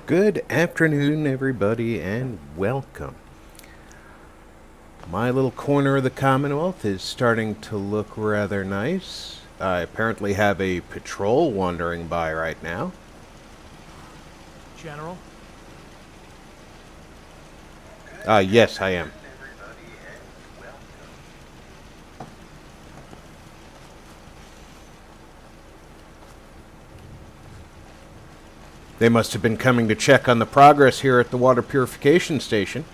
Good afternoon, everybody, and welcome. My little corner of the Commonwealth is starting to look rather nice. I apparently have a patrol wandering by right now. General? Yes, I am. They must have been coming to check on the progress here at the water purification station.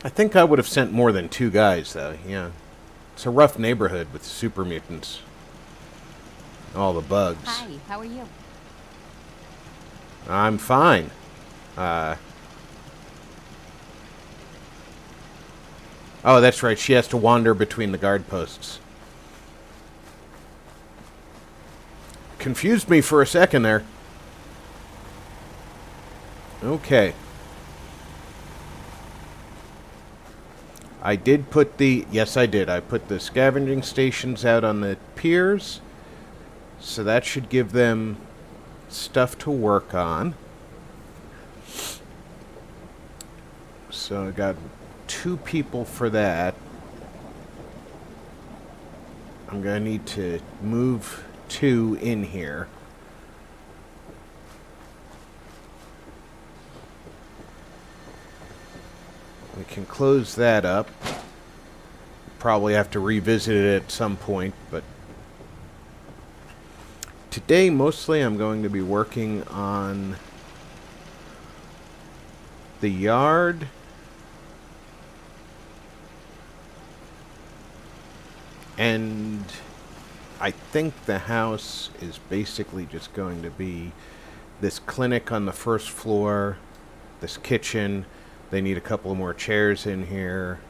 I think I would have sent more than two guys, though, yeah. It's a rough neighborhood with super mutants. All the bugs. Hi, how are you? I'm fine. Oh, that's right. She has to wander between the guard posts. Confused me for a second there. Okay. I did put the... Yes, I did. I put the scavenging stations out on the piers. So that should give them stuff to work on. So I got 2 people for that. I'm going to need to move 2 in here. We can close that up. Probably have to revisit it at some point, but today mostly I'm going to be working on the yard. And I think the house is basically just going to be this clinic on the first floor, this kitchen. They need a couple more chairs in here.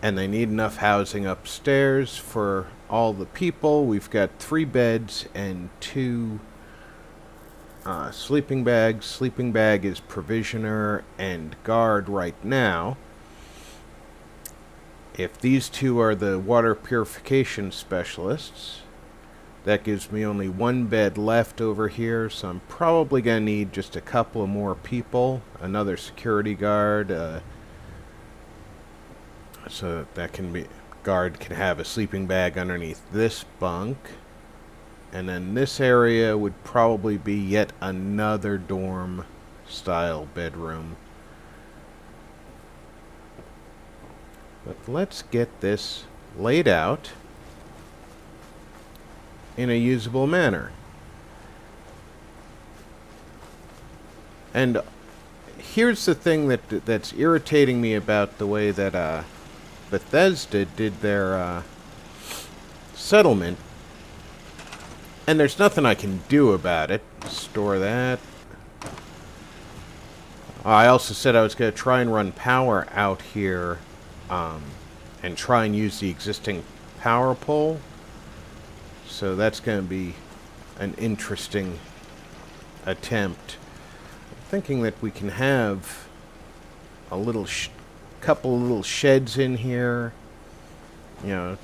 And they need enough housing upstairs for all the people. We've got 3 beds and 2 sleeping bags. Sleeping bag is provisioner and guard right now. If these 2 are the water purification specialists, that gives me only 1 bed left over here, so I'm probably going to need just a couple of more people. Another security guard, so that can be... Guard can have a sleeping bag underneath this bunk. And then this area would probably be yet another dorm-style bedroom. But let's get this laid out in a usable manner. And here's the thing that's irritating me about the way that Bethesda did their settlement. And there's nothing I can do about it. Store that. I also said I was going to try and run power out here and try and use the existing power pole. So that's going to be an interesting attempt. I'm thinking that we can have a little couple of little sheds in here. You know,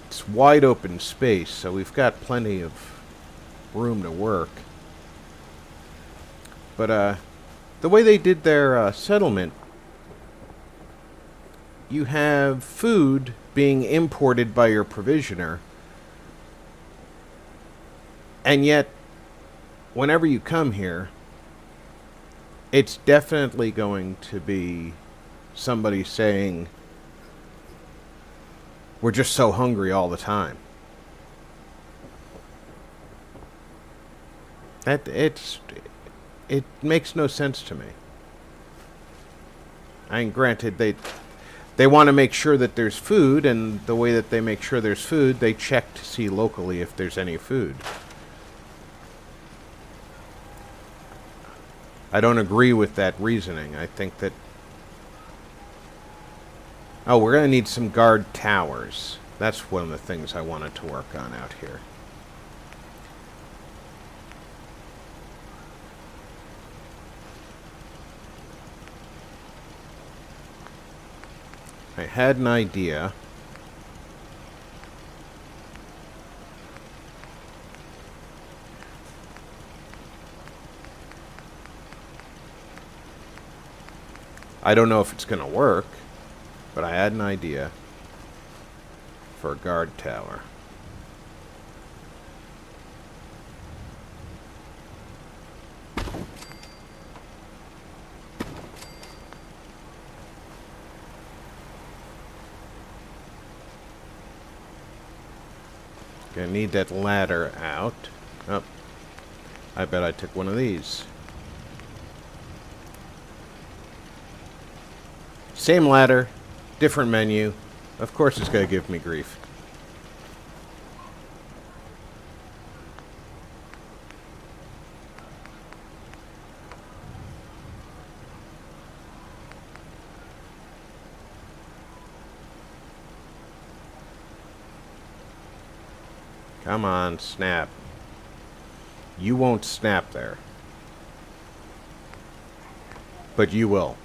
it's wide open space, so we've got plenty of room to work. But the way they did their settlement, you have food being imported by your provisioner, and yet whenever you come here, it's definitely going to be somebody saying, we're just so hungry all the time. It makes no sense to me. I mean, granted, they want to make sure that there's food, and the way that they make sure there's food, they check to see locally if there's any food. I don't agree with that reasoning. I think that... Oh, we're going to need some guard towers. That's one of the things I wanted to work on out here. I had an idea. I don't know if it's going to work, but I had an idea for a guard tower. Gonna need that ladder out. Oh, I bet I took one of these. Same ladder, different menu. Of course it's gonna give me grief. Come on, snap. You won't snap there. But you will.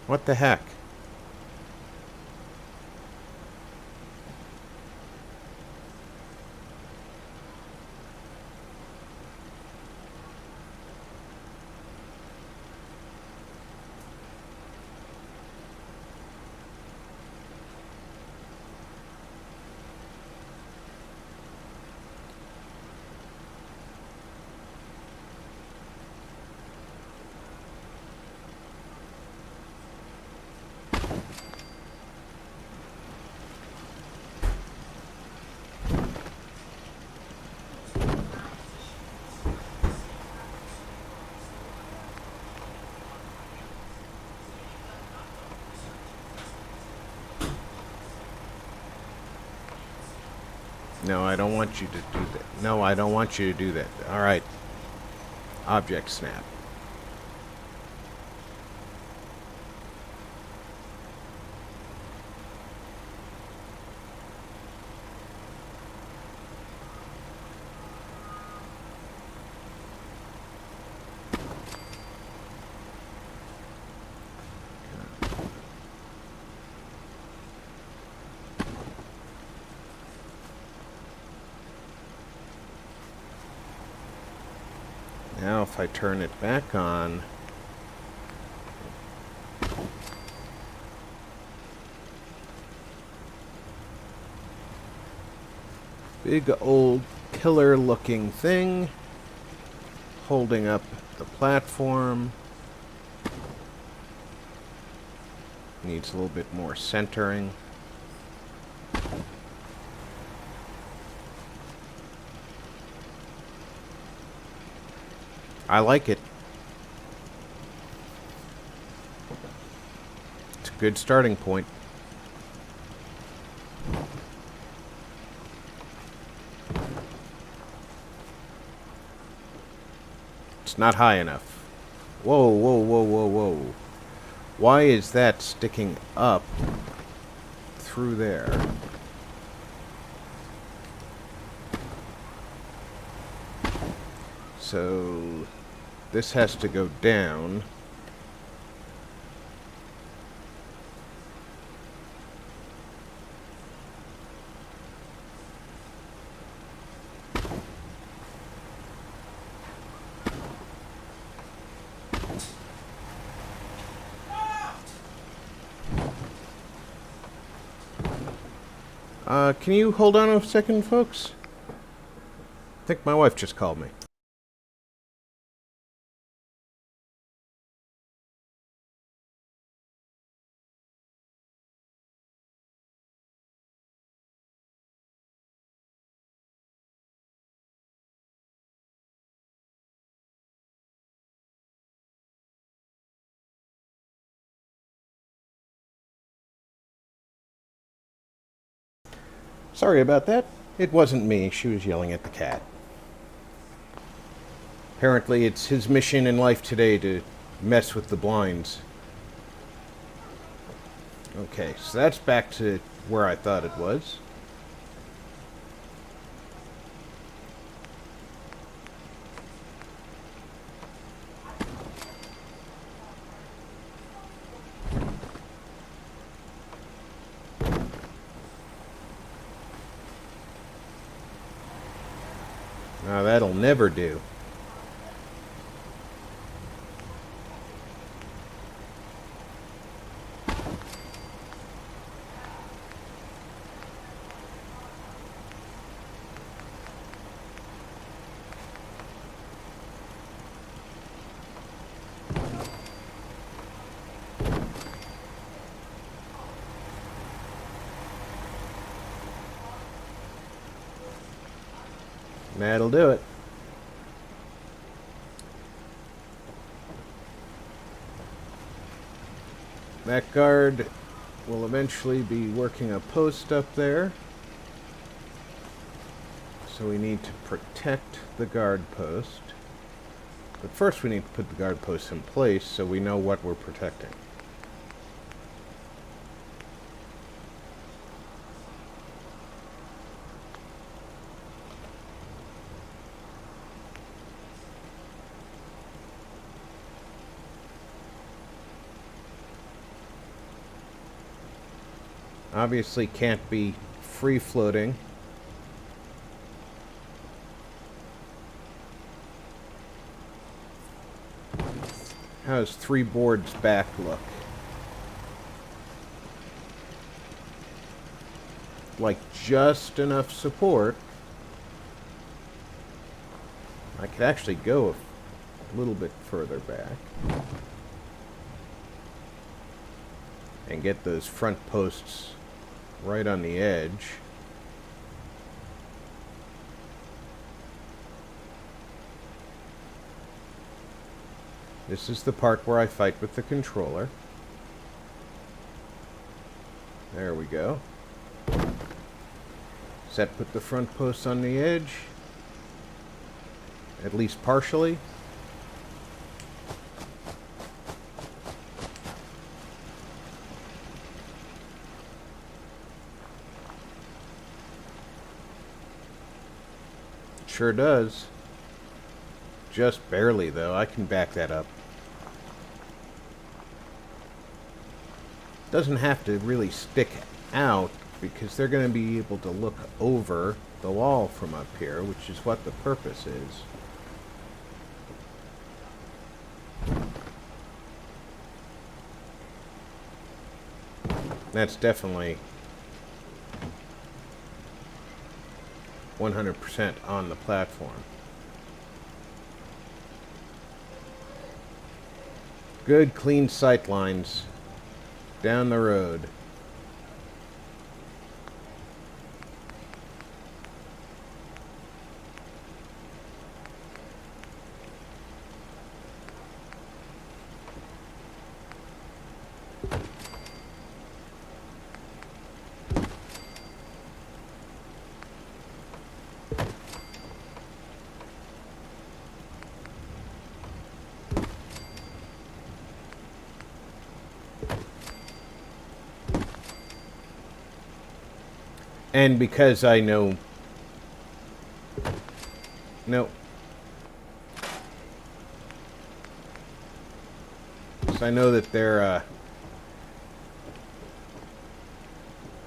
What the heck? No, I don't want you to do that. No, I don't want you to do that. Alright. Object snap. Now if I turn it back on, big old killer looking thing holding up the platform. Needs a little bit more centering. I like it. It's a good starting point. It's not high enough. Whoa, whoa, whoa, whoa, whoa. Why is that sticking up through there? So this has to go down. Can you hold on a second, folks? I think my wife just called me. Sorry about that. It wasn't me. She was yelling at the cat. Apparently, it's his mission in life today to mess with the blinds. Okay, so that's back to where I thought it was. that'll never do. That'll do it. That guard will eventually be working a post up there. So we need to protect the guard post. But first we need to put the guard post in place so we know what we're protecting. Obviously can't be free floating. How's 3 boards back look? Like just enough support. I could actually go a little bit further back and get those front posts right on the edge. This is the part where I fight with the controller. There we go. Does that put the front posts on the edge? At least partially. Sure does. Just barely, though. I can back that up. Doesn't have to really stick out because they're going to be able to look over the wall from up here, which is what the purpose is. That's definitely 100% on the platform. Good, clean sight lines down the road. And because I know... No. Because I know that their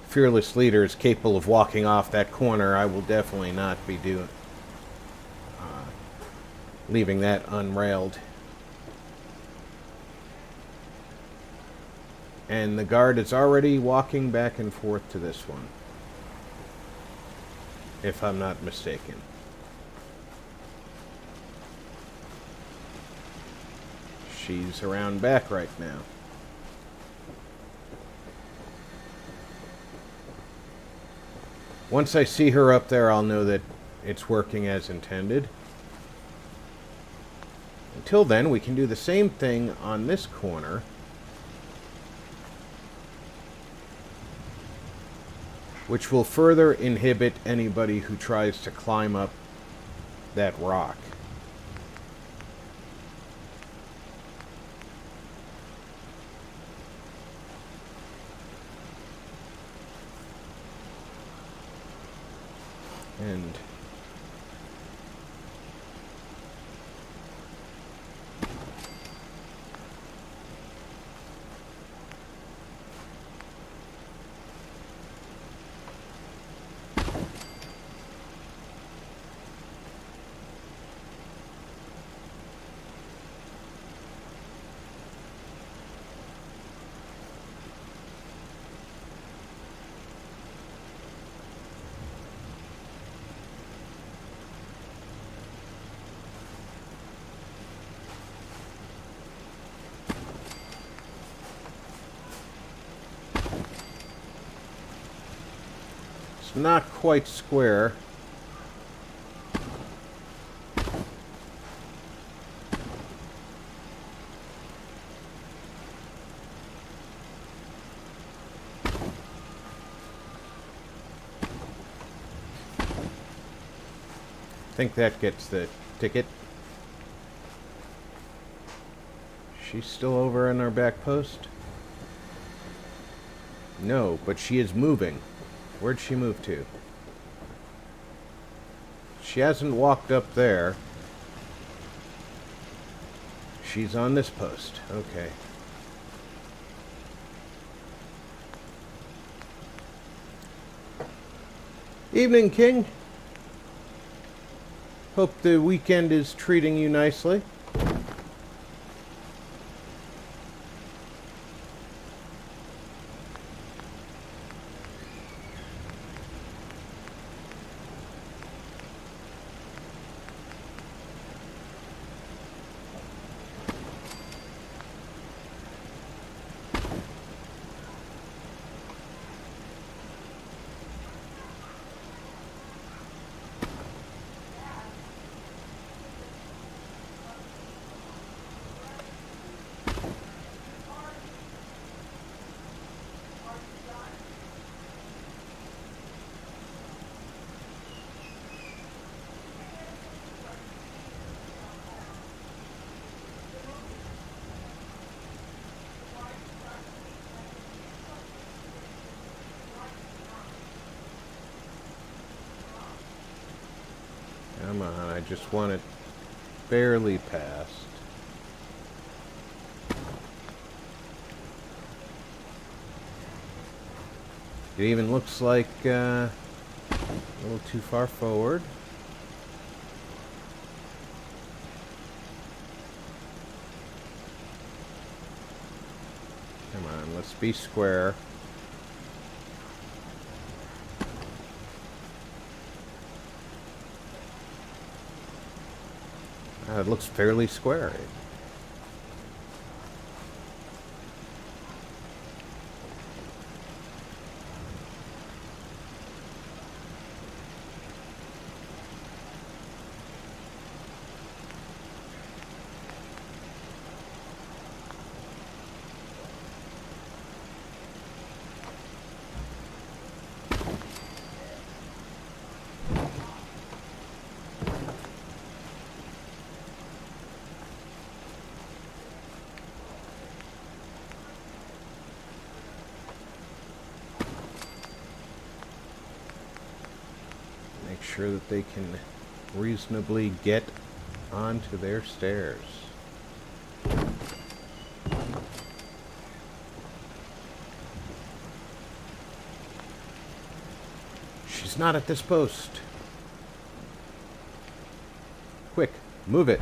fearless leader is capable of walking off that corner, I will definitely not be leaving that unrailed. And the guard is already walking back and forth to this one, if I'm not mistaken. She's around back right now. Once I see her up there, I'll know that it's working as intended. Until then, we can do the same thing on this corner. Which will further inhibit anybody who tries to climb up that rock. And not quite square. I think that gets the ticket. She's still over in our back post? No, but she is moving. Where'd she move to? She hasn't walked up there. She's on this post. Okay. Evening, King. Hope the weekend is treating you nicely. Come on, I just want it barely past. It even looks like a little too far forward. Come on, let's be square. It looks fairly square. Make sure that they can reasonably get onto their stairs. She's not at this post. Quick, move it.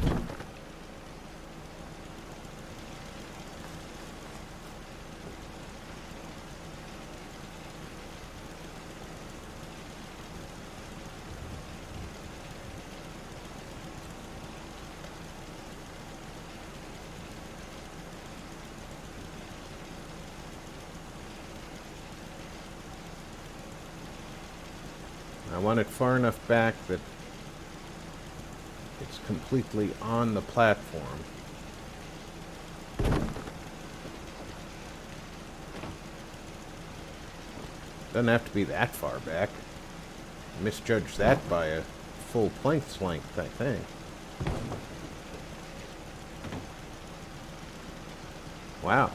I want it far enough back that it's completely on the platform. Doesn't have to be that far back. Misjudged that by a full plank's length, I think. Wow.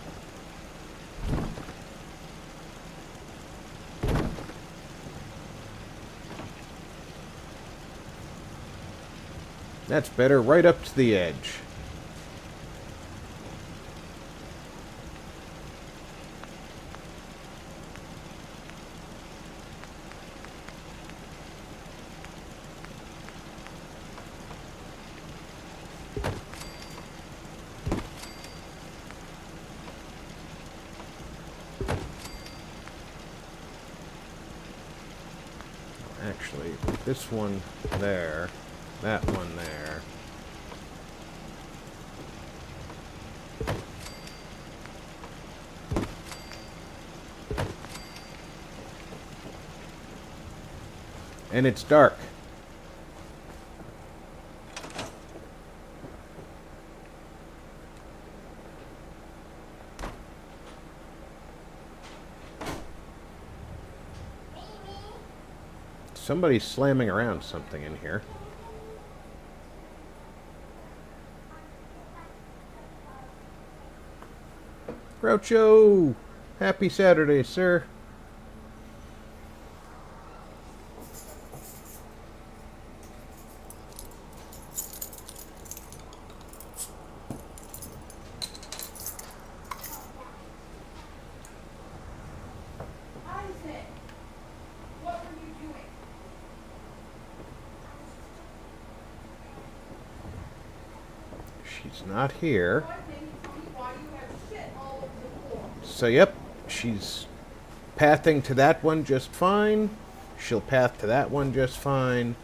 That's better, right up to the edge. Actually, this one there, that one there. And it's dark. Somebody's slamming around something in here. Groucho! Happy Saturday, sir. She's not here. So, yep, she's pathing to that one just fine. She'll path to that one just fine.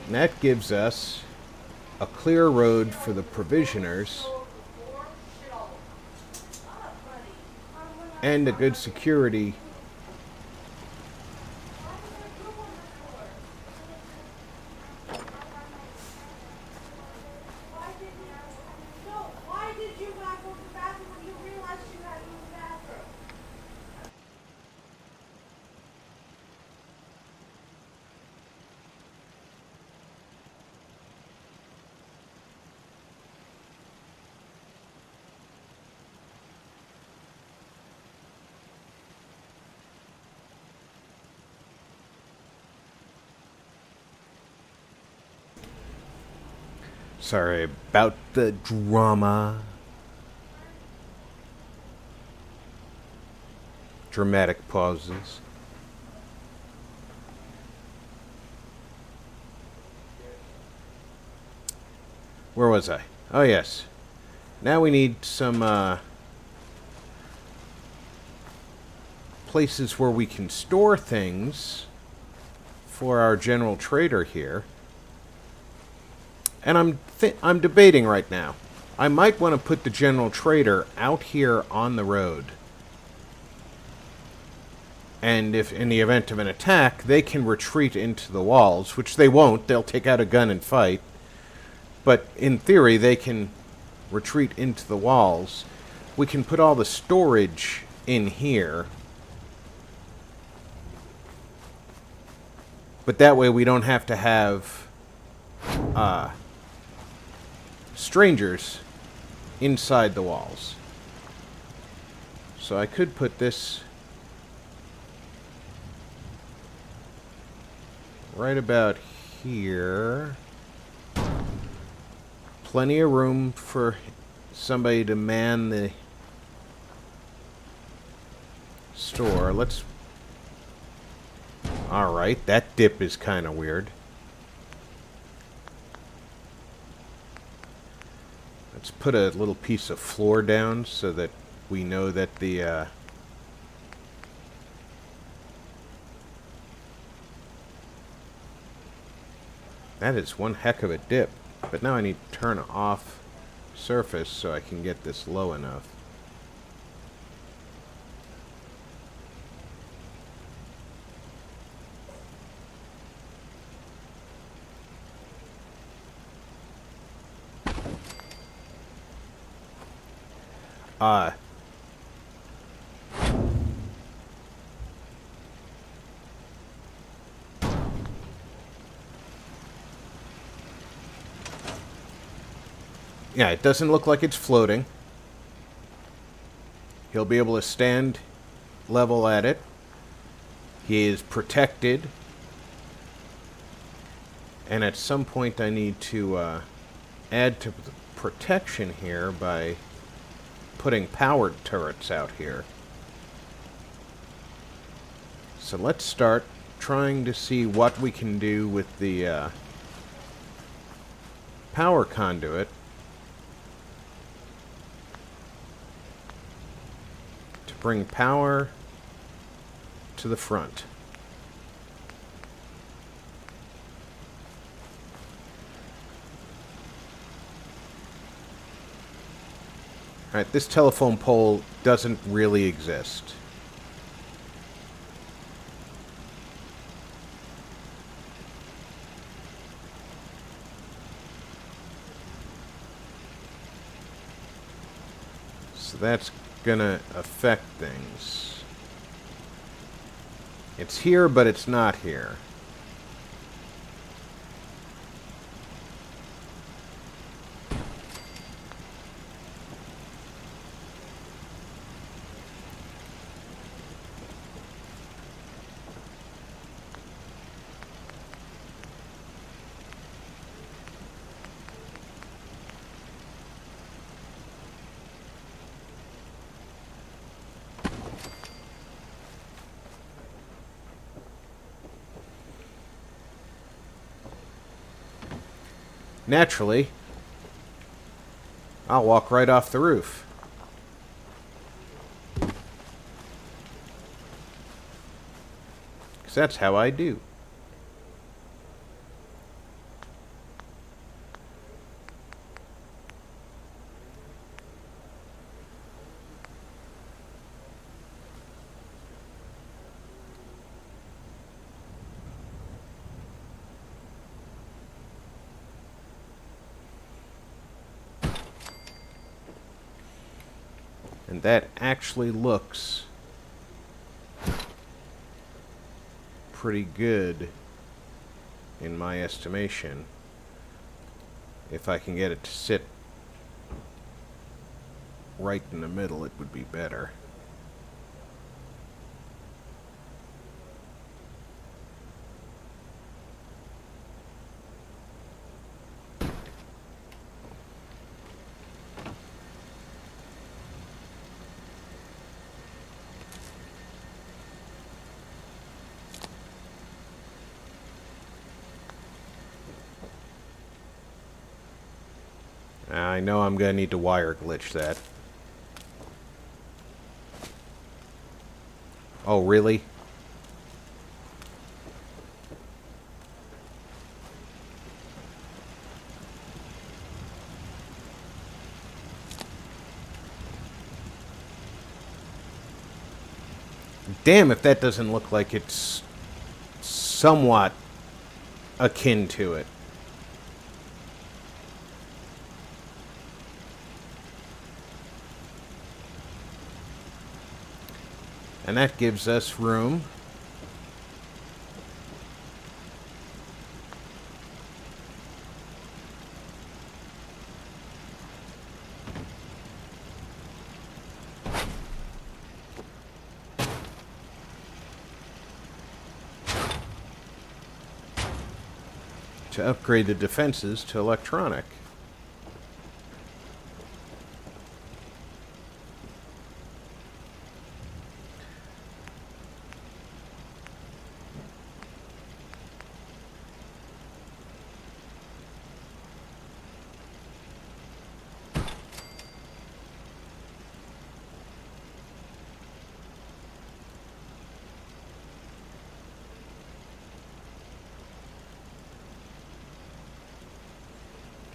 And that gives us a clear road for the provisioners and a good security. Sorry about the drama. Dramatic pauses. Where was I? Oh, yes. Now we need some places where we can store things for our general trader here. And I'm debating right now. I might want to put the general trader out here on the road. And if in the event of an attack, they can retreat into the walls, which they won't. They'll take out a gun and fight. But in theory, they can retreat into the walls. We can put all the storage in here. But that way we don't have to have strangers inside the walls. So I could put this right about here. Plenty of room for somebody to man the store. Let's... Alright, that dip is kind of weird. Let's put a little piece of floor down so that we know that the... That is one heck of a dip. But now I need to turn off surface so I can get this low enough. Yeah, it doesn't look like it's floating. He'll be able to stand level at it. He is protected. And at some point I need to add to the protection here by putting powered turrets out here. So let's start trying to see what we can do with the power conduit to bring power to the front. Alright, this telephone pole doesn't really exist. So that's gonna affect things. It's here, but it's not here. Naturally, I'll walk right off the roof. Because that's how I do. And that actually looks pretty good in my estimation. If I can get it to sit right in the middle, it would be better. I know I'm going to need to wire glitch that. Oh, really? Damn if that doesn't look like it's somewhat akin to it. And that gives us room to upgrade the defenses to electronic.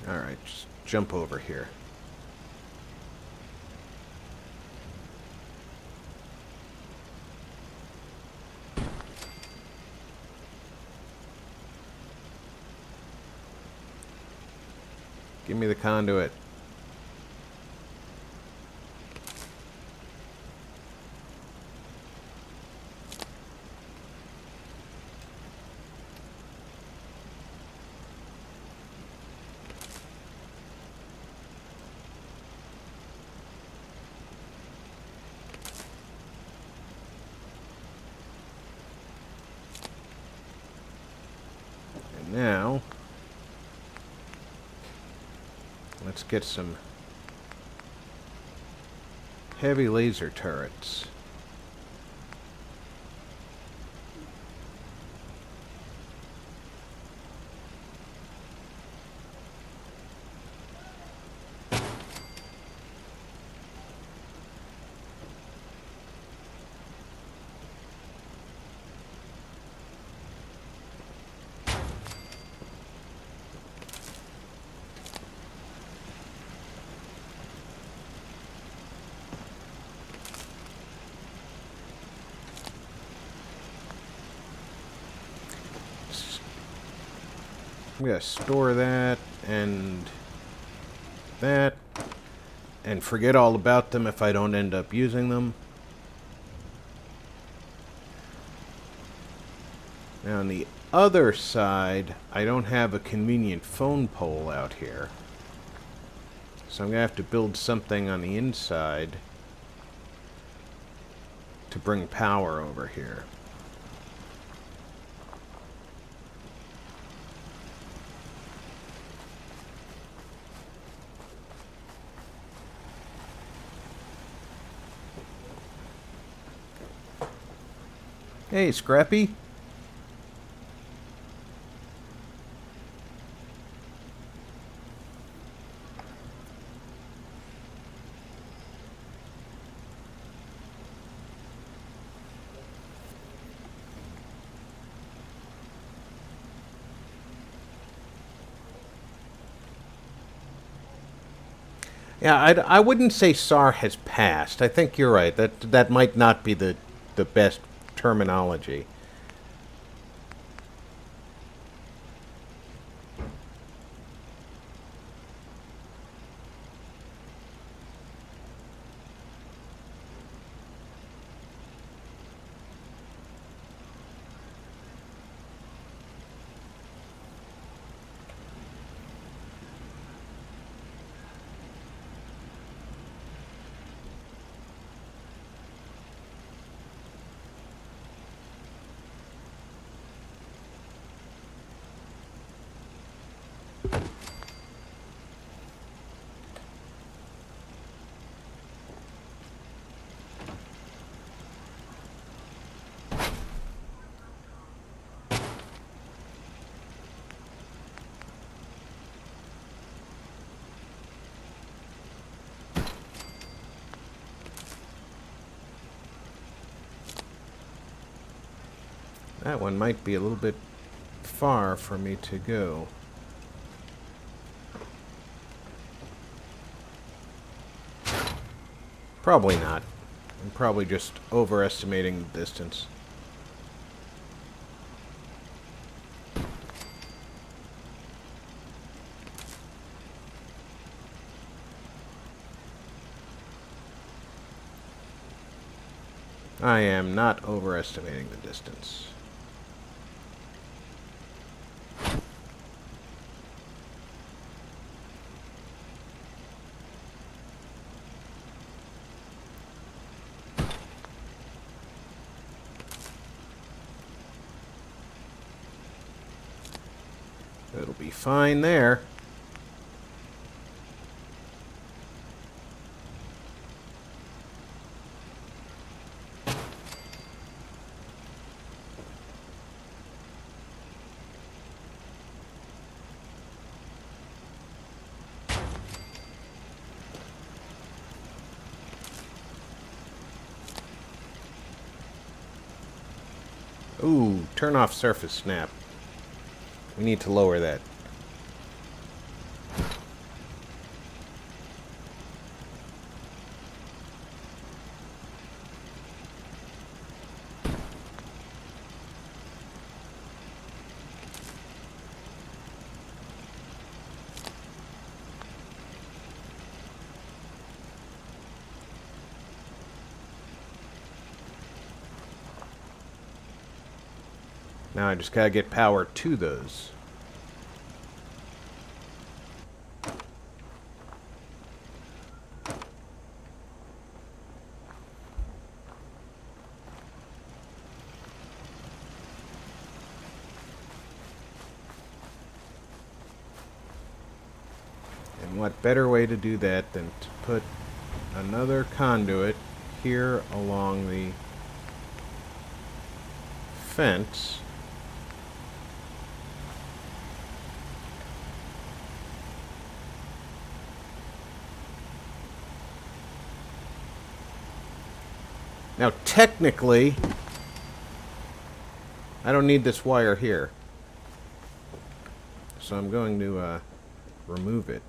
Alright, just jump over here. Give me the conduit. Now, let's get some heavy laser turrets. I'm going to store that and that. and forget all about them if I don't end up using them. Now on the other side, I don't have a convenient phone pole out here. So I'm going to have to build something on the inside to bring power over here. Hey, Scrappy. Yeah, I wouldn't say SAR has passed. I think you're right. That might not be the best terminology. That one might be a little bit far for me to go. Probably not. I'm probably just overestimating the distance. I am not overestimating the distance. It'll be fine there. Ooh, turn off surface snap. We need to lower that. Now I just gotta get power to those. And what better way to do that than to put another conduit here along the fence. Now, technically, I don't need this wire here. So I'm going to remove it.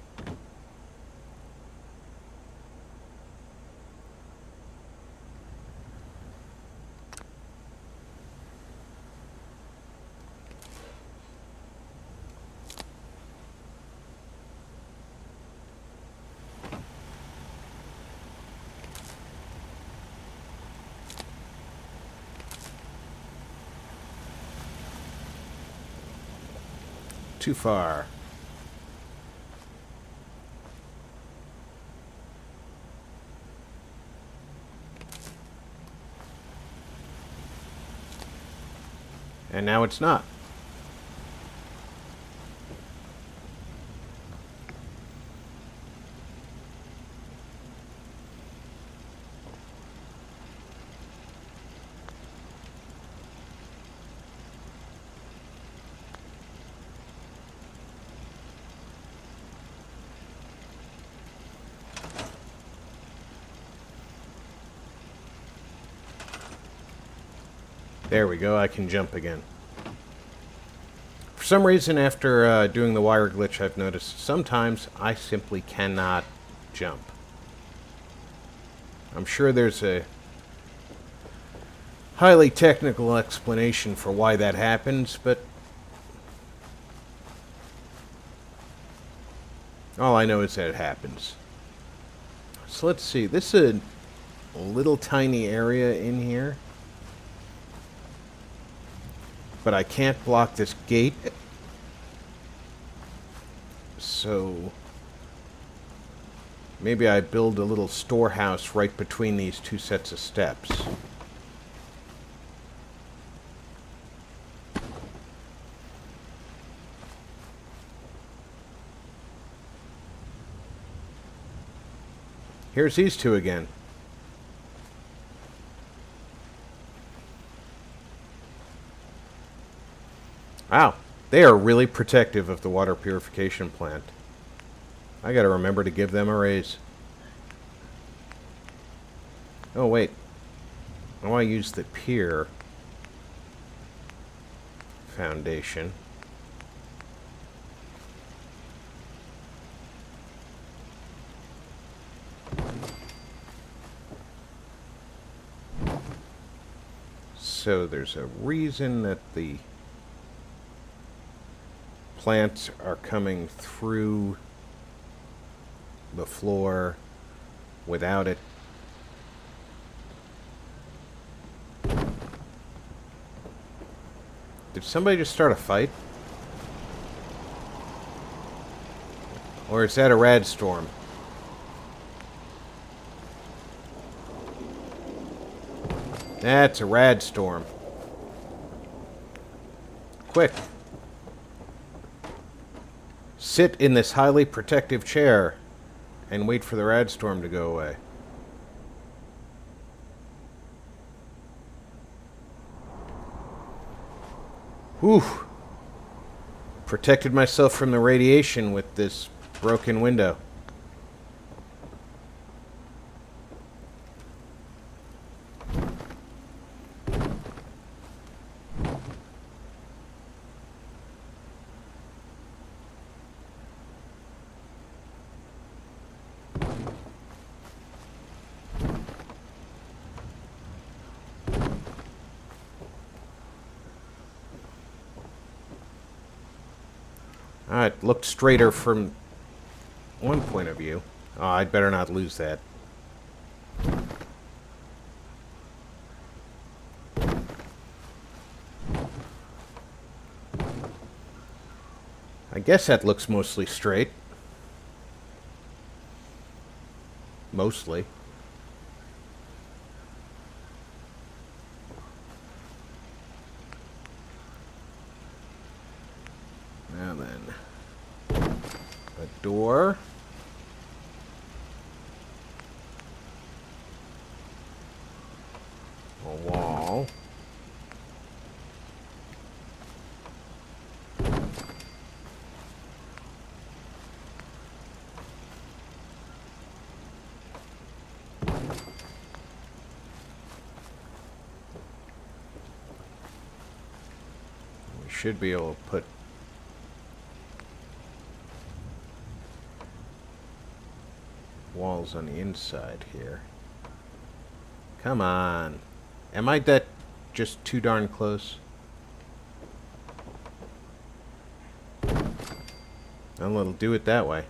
too far. And now it's not. There we go, I can jump again. For some reason, after doing the wire glitch, I've noticed sometimes I simply cannot jump. I'm sure there's a highly technical explanation for why that happens, but all I know is that it happens. So let's see, this is a little tiny area in here. But I can't block this gate. So maybe I build a little storehouse right between these two sets of steps. Here's these two again. Wow, they are really protective of the water purification plant. I gotta remember to give them a raise. Oh wait, I want to use the pier foundation. So there's a reason that the plants are coming through the floor without it. Did somebody just start a fight? Or is that a rad storm? That's a rad storm. Quick. Sit in this highly protective chair and wait for the rad storm to go away. Whew. Protected myself from the radiation with this broken window. It looked straighter from one point of view. Oh, I'd better not lose that. I guess that looks mostly straight. Mostly. Now then. A door. A wall. We should be able to put walls on the inside here. Come on. Am I that just too darn close? Well, it'll do it that way.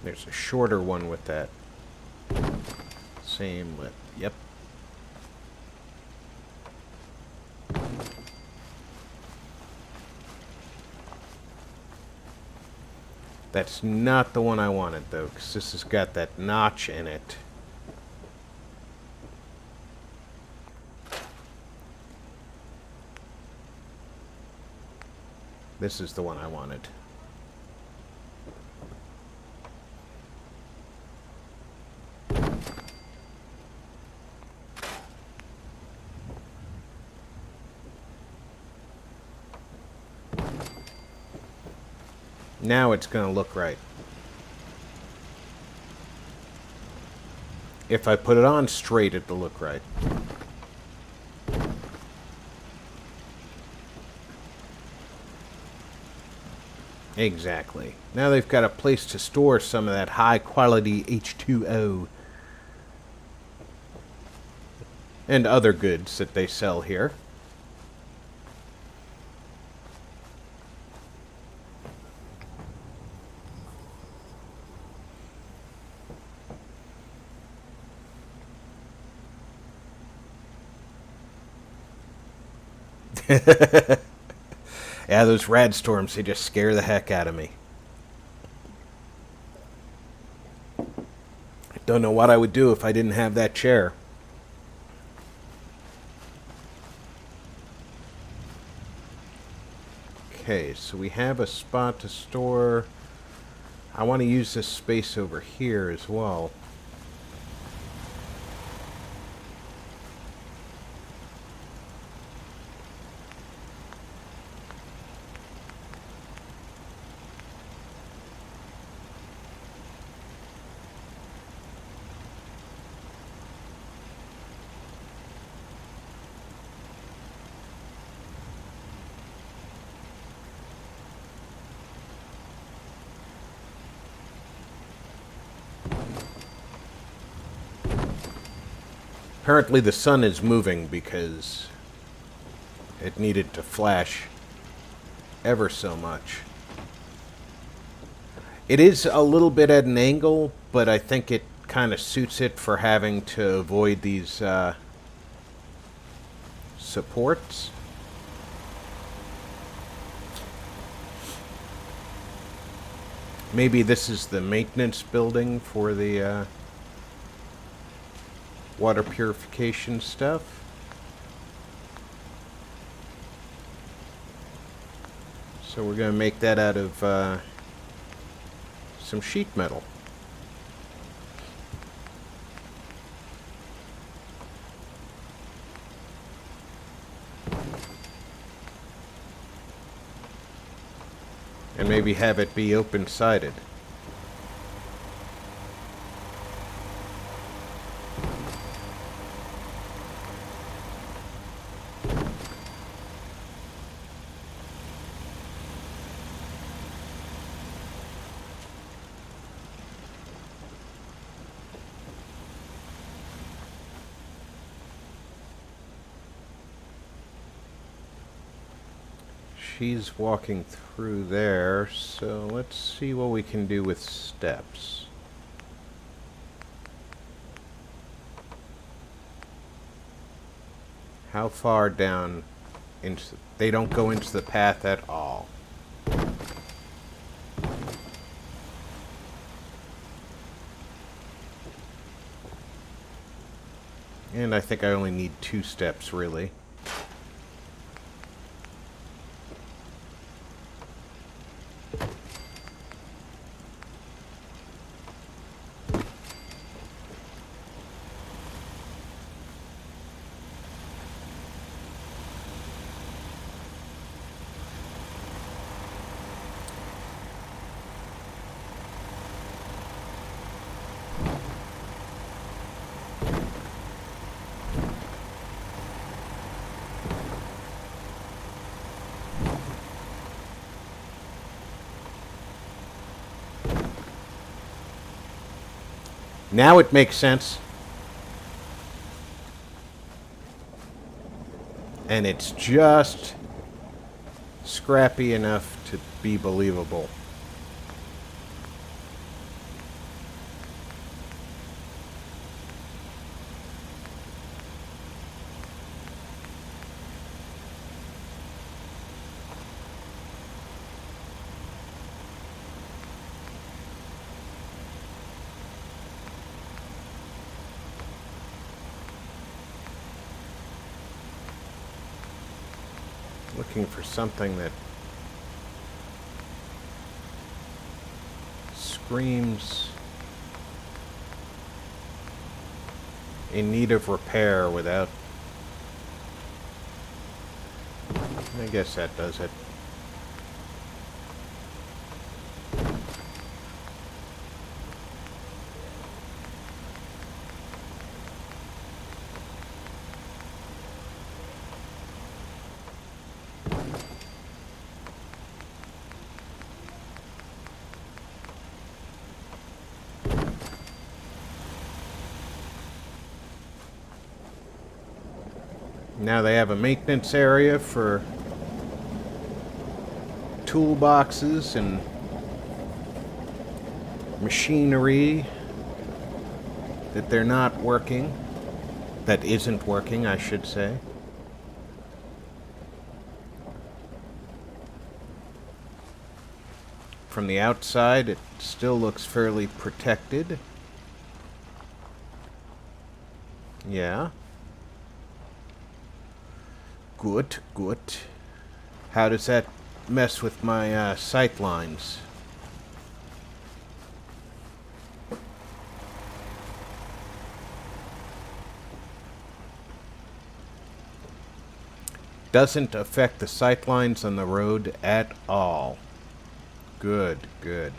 There's a shorter one with that same lip. Yep. That's not the one I wanted, though, because this has got that notch in it. This is the one I wanted. Now it's going to look right. If I put it on straight, it'll look right. Exactly. Now they've got a place to store some of that high-quality H2O. And other goods that they sell here. Yeah, those rad storms, they just scare the heck out of me. I don't know what I would do if I didn't have that chair. Okay, so we have a spot to store. I want to use this space over here as well. Apparently the sun is moving because it needed to flash ever so much. It is a little bit at an angle, but I think it kind of suits it for having to avoid these supports. Maybe this is the maintenance building for the water purification stuff. So we're going to make that out of some sheet metal. And maybe have it be open-sided. She's walking through there, so let's see what we can do with steps. How far down into... They don't go into the path at all. And I think I only need 2 steps, really. Now it makes sense. And it's just scrappy enough to be believable. Looking for something that screams in need of repair without... I guess that does it. Now they have a maintenance area for toolboxes and machinery that they're not working. That isn't working, I should say. From the outside, it still looks fairly protected. Yeah. Good, good. How does that mess with my sight lines? Doesn't affect the sight lines on the road at all. Good, good.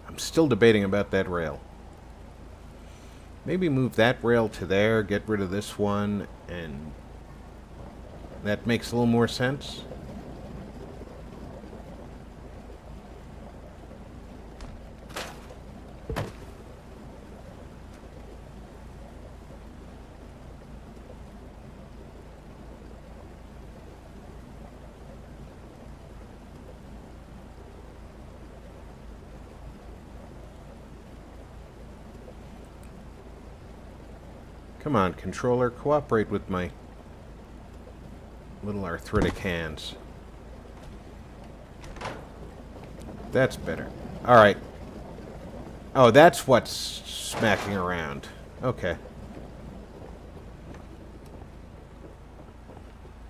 I'm still debating about that rail. Maybe move that rail to there, get rid of this one, and that makes a little more sense. Come on, controller, cooperate with my little arthritic hands. That's better. Alright. Oh, that's what's smacking around. Okay.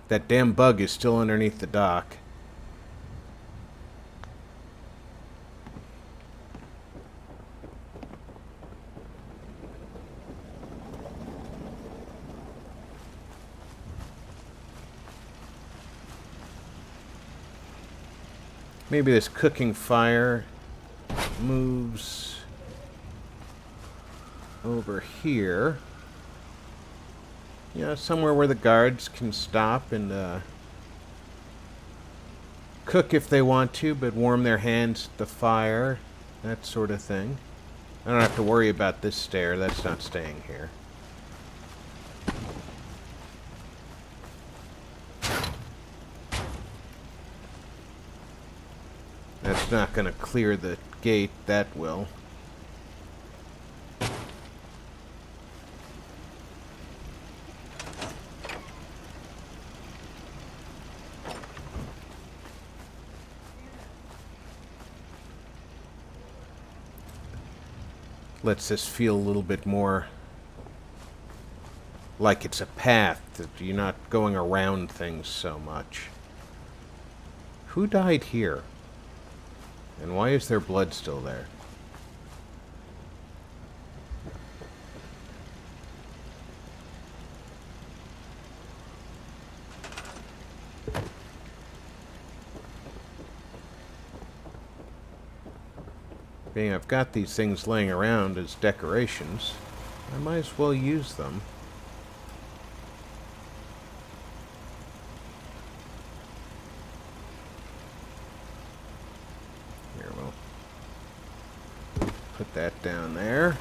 That damn bug is still underneath the dock. Maybe this cooking fire moves over here. Yeah, somewhere where the guards can stop and cook if they want to, but warm their hands at the fire. That sort of thing. I don't have to worry about this stair. That's not staying here. That's not going to clear the gate. That will. Lets this feel a little bit more like it's a path, that you're not going around things so much. Who died here? And why is there blood still there? Being I've got these things laying around as decorations, I might as well use them. Here, we'll put that down there.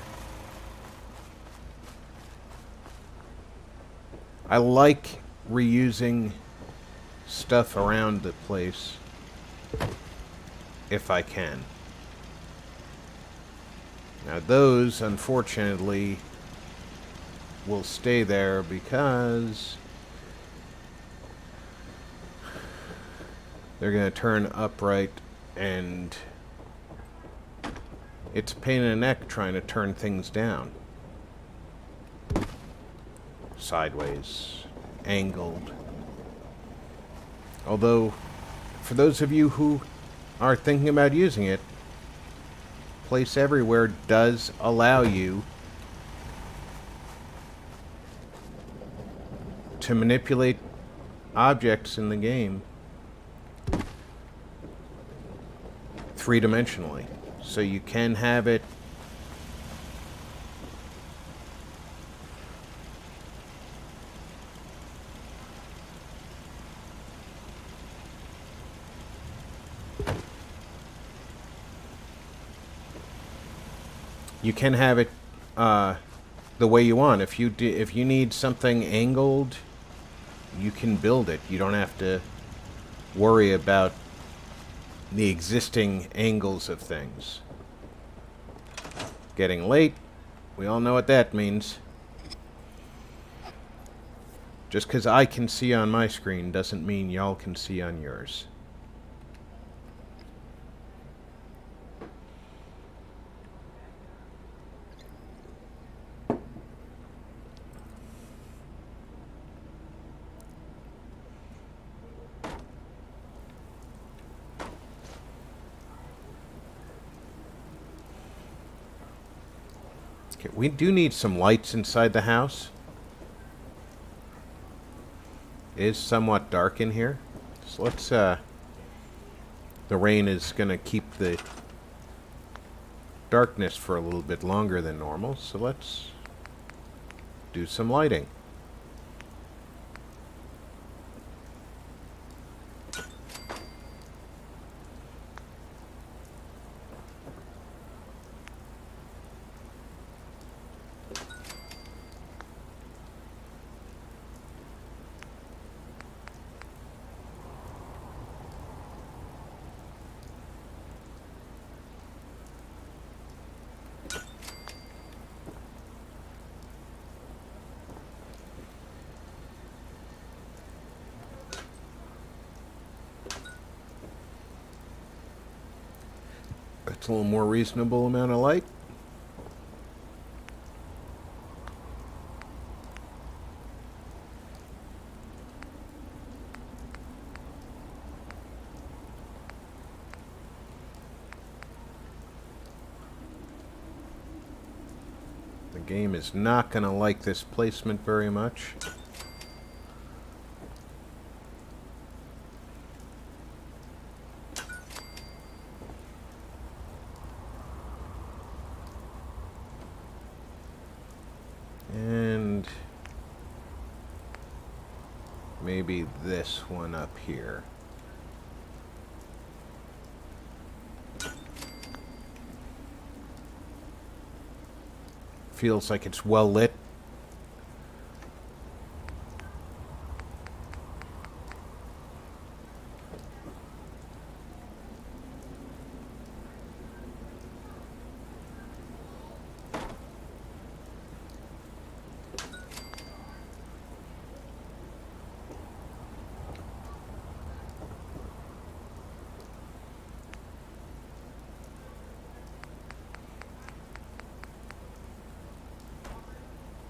I like reusing stuff around the place if I can. Now those, unfortunately, will stay there because they're going to turn upright, and it's a pain in the neck trying to turn things down. Sideways, angled. Although, for those of you who are thinking about using it, Place Everywhere does allow you to manipulate objects in the game three-dimensionally. So you can have it the way you want. If you need something angled, you can build it. You don't have to worry about the existing angles of things. Getting late, we all know what that means. Just because I can see on my screen doesn't mean y'all can see on yours. We do need some lights inside the house. It is somewhat dark in here. So let's, the rain is going to keep the darkness for a little bit longer than normal. So let's do some lighting. That's a little more reasonable amount of light. The game is not going to like this placement very much. And maybe this one up here. Feels like it's well lit.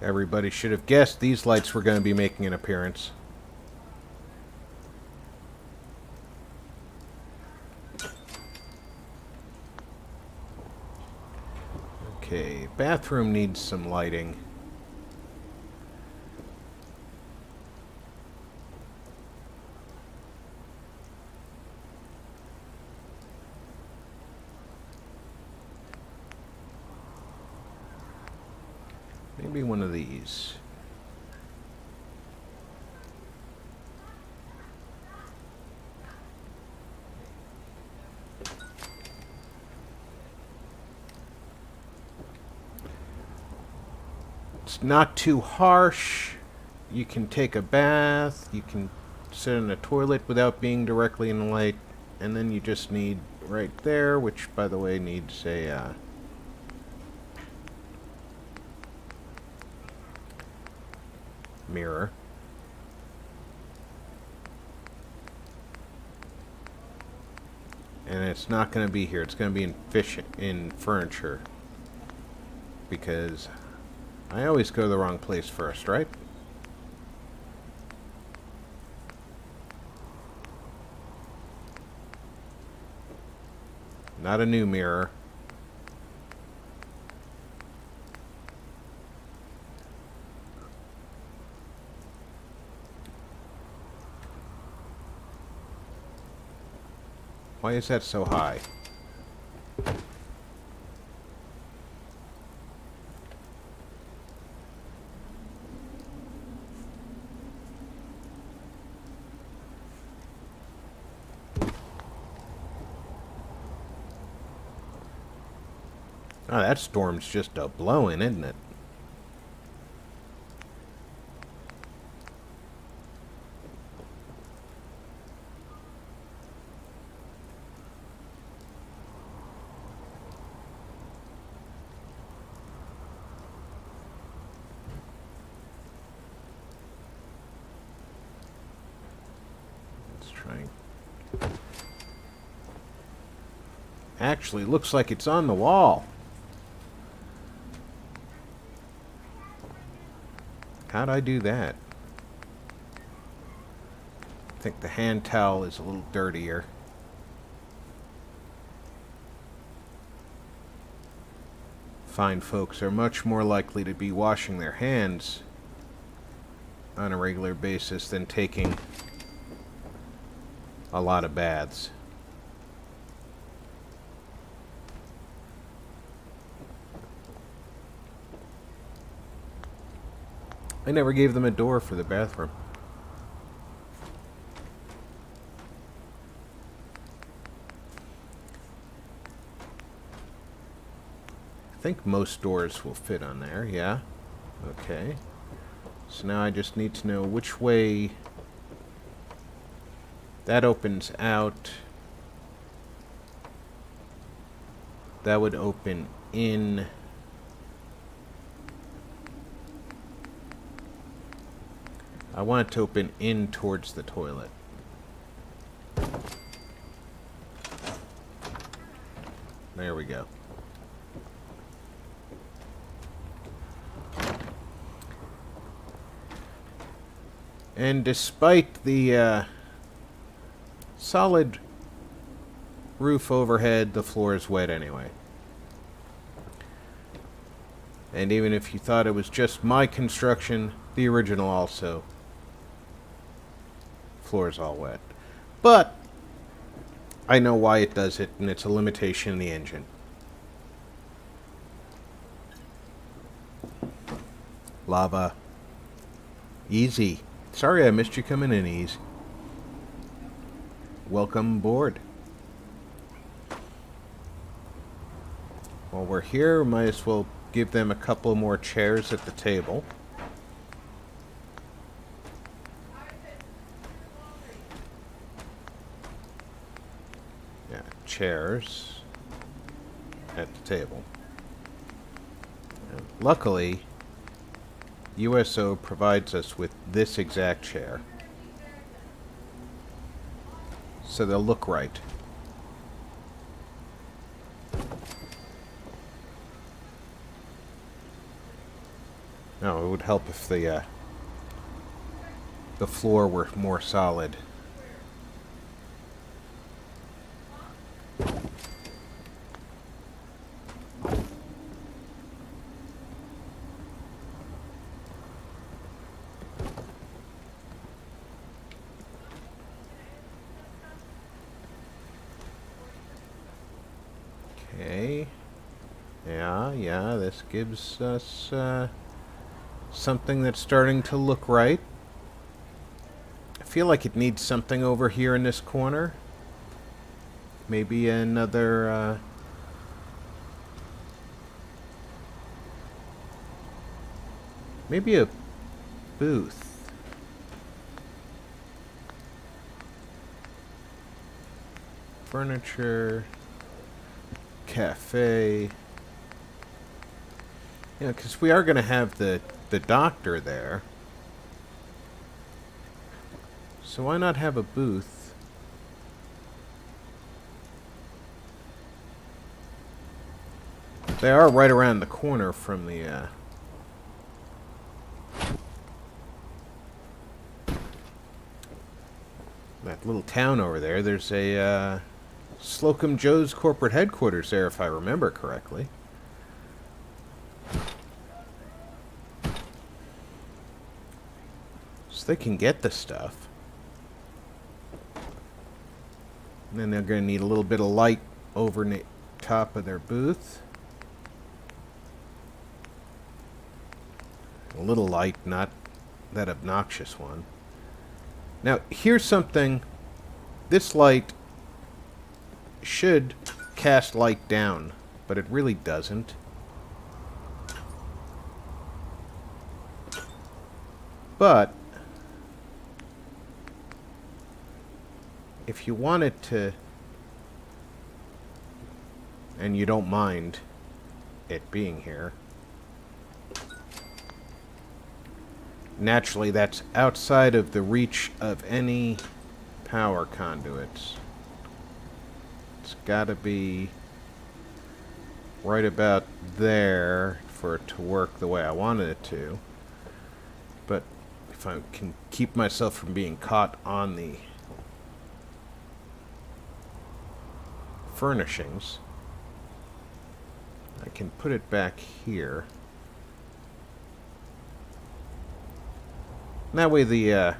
Everybody should have guessed these lights were going to be making an appearance. Okay, bathroom needs some lighting. Maybe one of these. It's not too harsh. You can take a bath. You can sit in a toilet without being directly in the light. And then you just need right there, which, by the way, needs a mirror. it's not going to be here. It's going to be in furniture. Because I always go to the wrong place first, right? Not a new mirror. Why is that so high? Oh, that storm's just a blowing, isn't it? Let's try. Actually, looks like it's on the wall. How'd I do that? I think the hand towel is a little dirtier. Fine folks are much more likely to be washing their hands on a regular basis than taking a lot of baths. I never gave them a door for the bathroom. I think most doors will fit on there, yeah. Okay. So now I just need to know which way that opens out. That would open in. I want it to open in towards the toilet. There we go. And despite the solid roof overhead, the floor is wet anyway. And even if you thought it was just my construction, the original also. Floor is all wet. But I know why it does it, and it's a limitation in the engine. Lava. Easy. Sorry I missed you coming in, Ease. Welcome aboard. While we're here, might as well give them a couple more chairs at the table. Chairs at the table. And luckily, USO provides us with this exact chair. So they'll look right. No, it would help if the floor were more solid. Okay. Yeah, this gives us something that's starting to look right. I feel like it needs something over here in this corner. Maybe another maybe a booth. Furniture. Cafe. Yeah, because we are going to have the doctor there. So why not have a booth? They are right around the corner from the, that little town over there. There's a, Slocum Joe's corporate headquarters there, if I remember correctly. So they can get the stuff. And then they're going to need a little bit of light over top of their booth. A little light, not that obnoxious one. Now, here's something. This light should cast light down, but it really doesn't. But if you want it to, and you don't mind it being here, naturally that's outside of the reach of any power conduits. It's got to be right about there for it to work the way I wanted it to. But if I can keep myself from being caught on the furnishings, I can put it back here. And that way the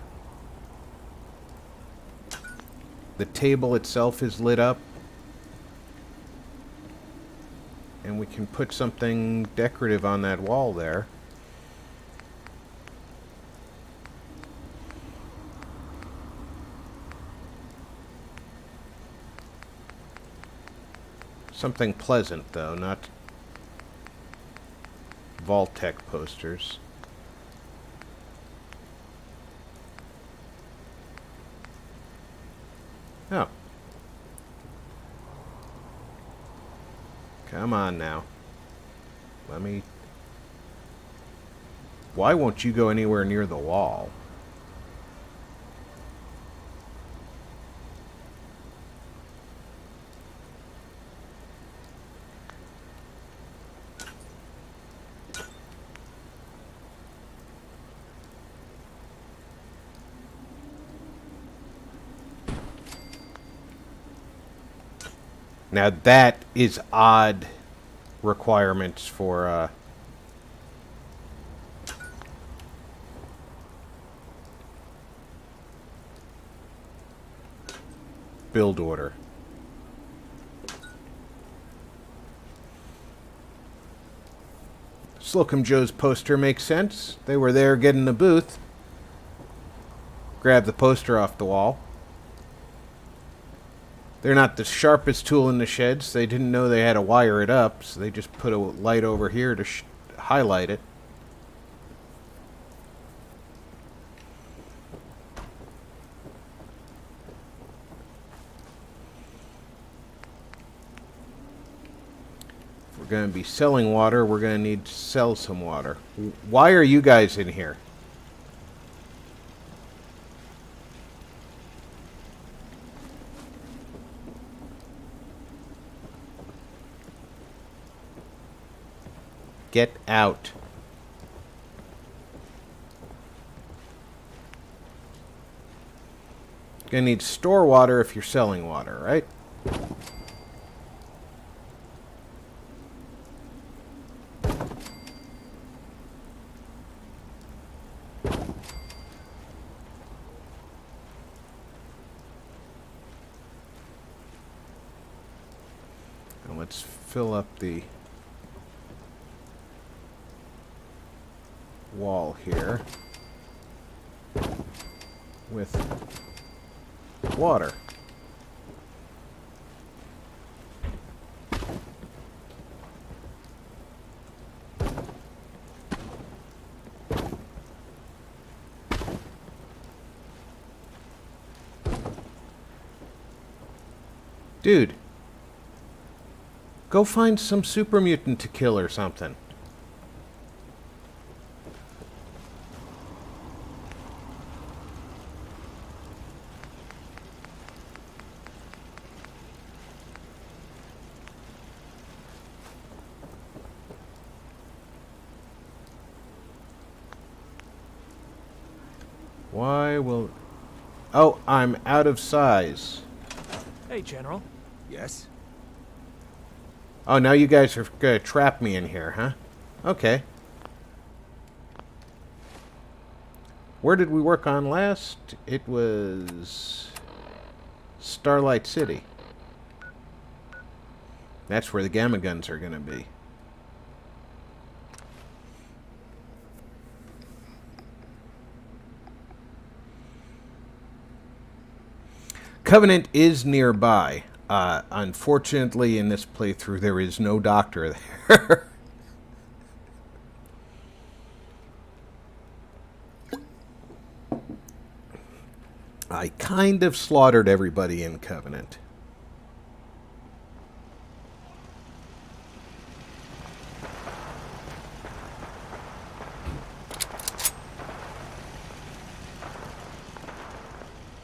table itself is lit up, and we can put something decorative on that wall there. Something pleasant, though, not Vault-Tec posters. Oh. Come on now. Let me... Why won't you go anywhere near the wall? Now that is odd requirements for build order. Slocum Joe's poster makes sense. They were there getting the booth. Grab the poster off the wall. They're not the sharpest tool in the sheds. They didn't know they had to wire it up, so they just put a light over here to highlight it. If we're going to be selling water, we're going to need to sell some water. Why are you guys in here? Get out. Gonna need to store water if you're selling water, right? And let's fill up the wall here with water. Dude, go find some super mutant to kill or something. Why will... Oh, I'm out of size. Hey, General. Yes? Oh, now you guys are gonna trap me in here, huh? Okay. Where did we work on last? It was... Starlight City. That's where the gamma guns are gonna be. Covenant is nearby. Unfortunately, in this playthrough, there is no doctor there. I kind of slaughtered everybody in Covenant.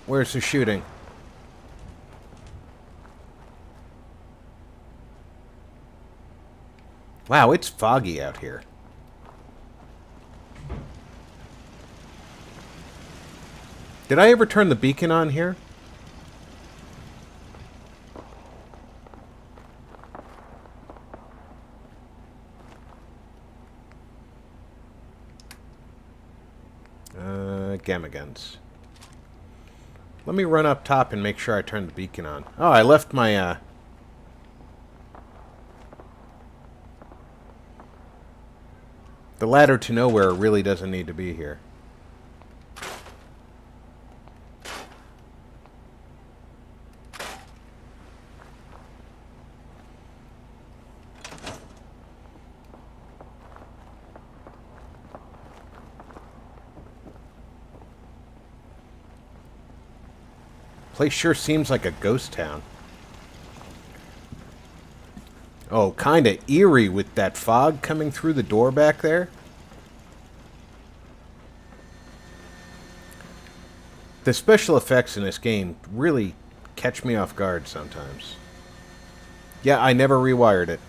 Where's the shooting? Wow, it's foggy out here. Did I ever turn the beacon on here? Gamma guns. Let me run up top and make sure I turn the beacon on. Oh, I left my, The ladder to nowhere really doesn't need to be here. Place sure seems like a ghost town. Oh, kind of eerie with that fog coming through the door back there. The special effects in this game really catch me off guard sometimes. Yeah, I never rewired it.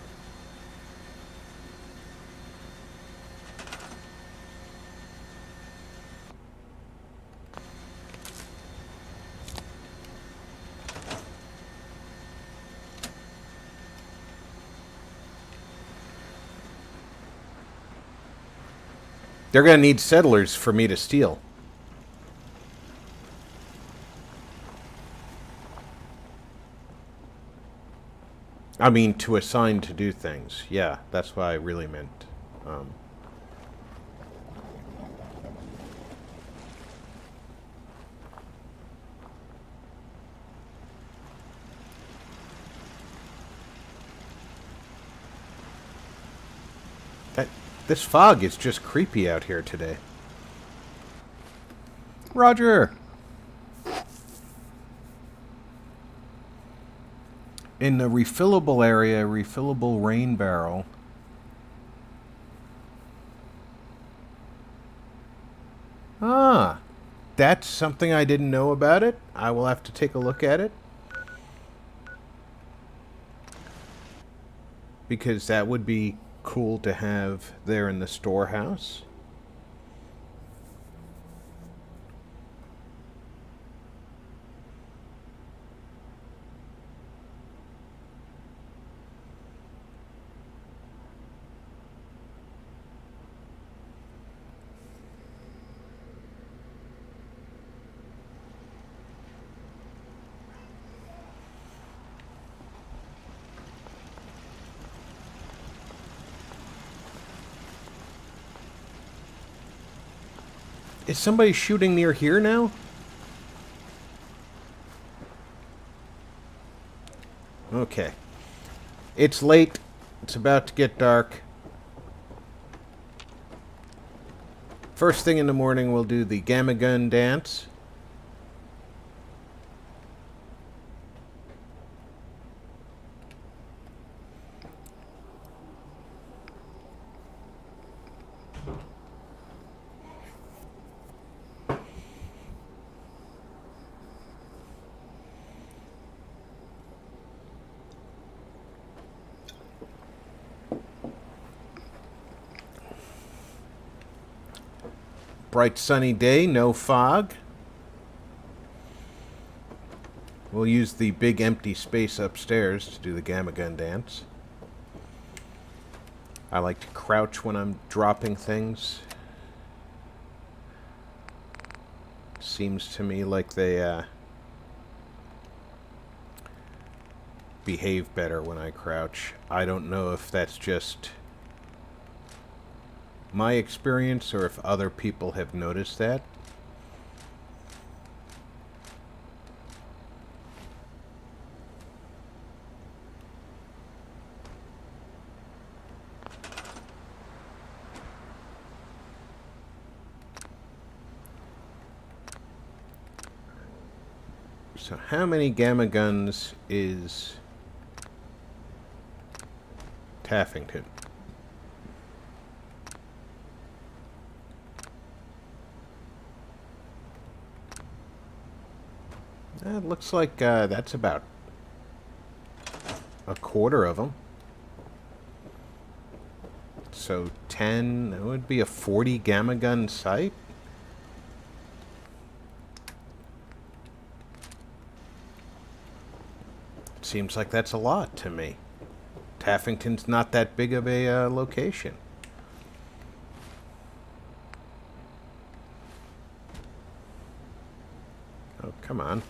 They're going to need settlers for me to steal. I mean, to assign to do things. Yeah, that's what I really meant. This fog is just creepy out here today. Roger! In the refillable area, refillable rain barrel. Ah, that's something I didn't know about it. I will have to take a look at it. Because that would be cool to have there in the storehouse. Is somebody shooting near here now? Okay. It's late. It's about to get dark. First thing in the morning, we'll do the gamma gun dance. bright sunny day, no fog. We'll use the big empty space upstairs to do the gamma gun dance. I like to crouch when I'm dropping things. Seems to me like they behave better when I crouch. I don't know if that's just my experience or if other people have noticed that. So how many gamma guns is Taffington? It looks like that's about a quarter of them. So 10, that would be a 40 gamma gun site. Seems like that's a lot to me. Taffington's not that big of a location. Oh, come on.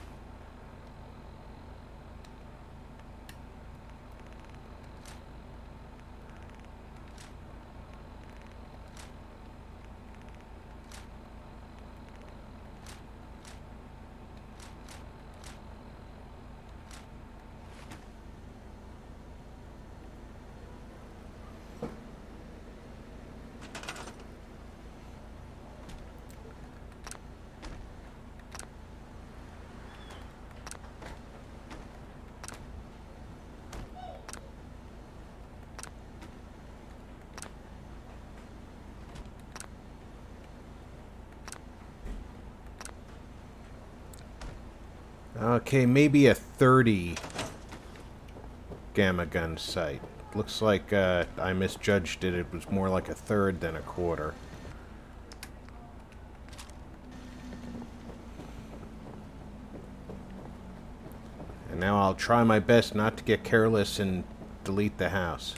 Okay, maybe a 30 gamma gun site. Looks like I misjudged it. It was more like a third than a quarter. And now I'll try my best not to get careless and delete the house.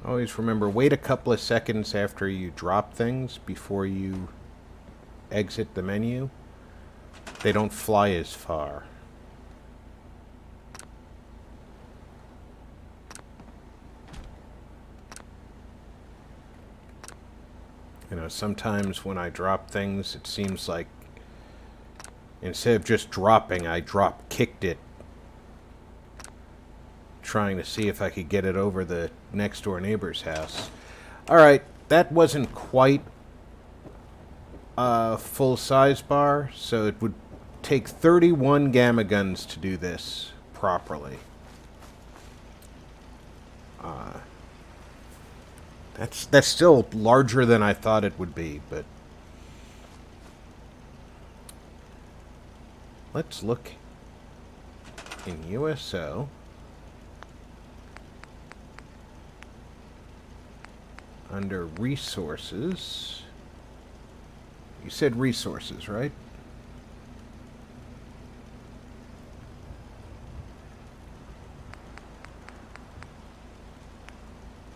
Always remember, wait a couple of seconds after you drop things before you exit the menu. They don't fly as far. You know, sometimes when I drop things, it seems like instead of just dropping, I kicked it, trying to see if I could get it over the next door neighbor's house. Alright, that wasn't quite a full size bar, so it would take 31 gamma guns to do this properly. That's still larger than I thought it would be, but let's look in USO. Under resources. You said resources, right?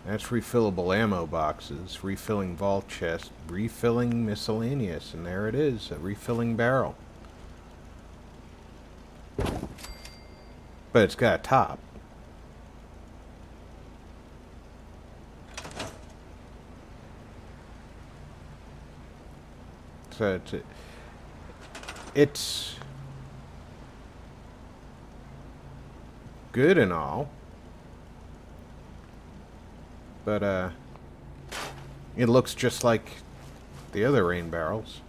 That's refillable ammo boxes, refilling vault chest, refilling miscellaneous, and there it is, a refilling barrel. But it's got a top. So it's good and all, but it looks just like the other rain barrels.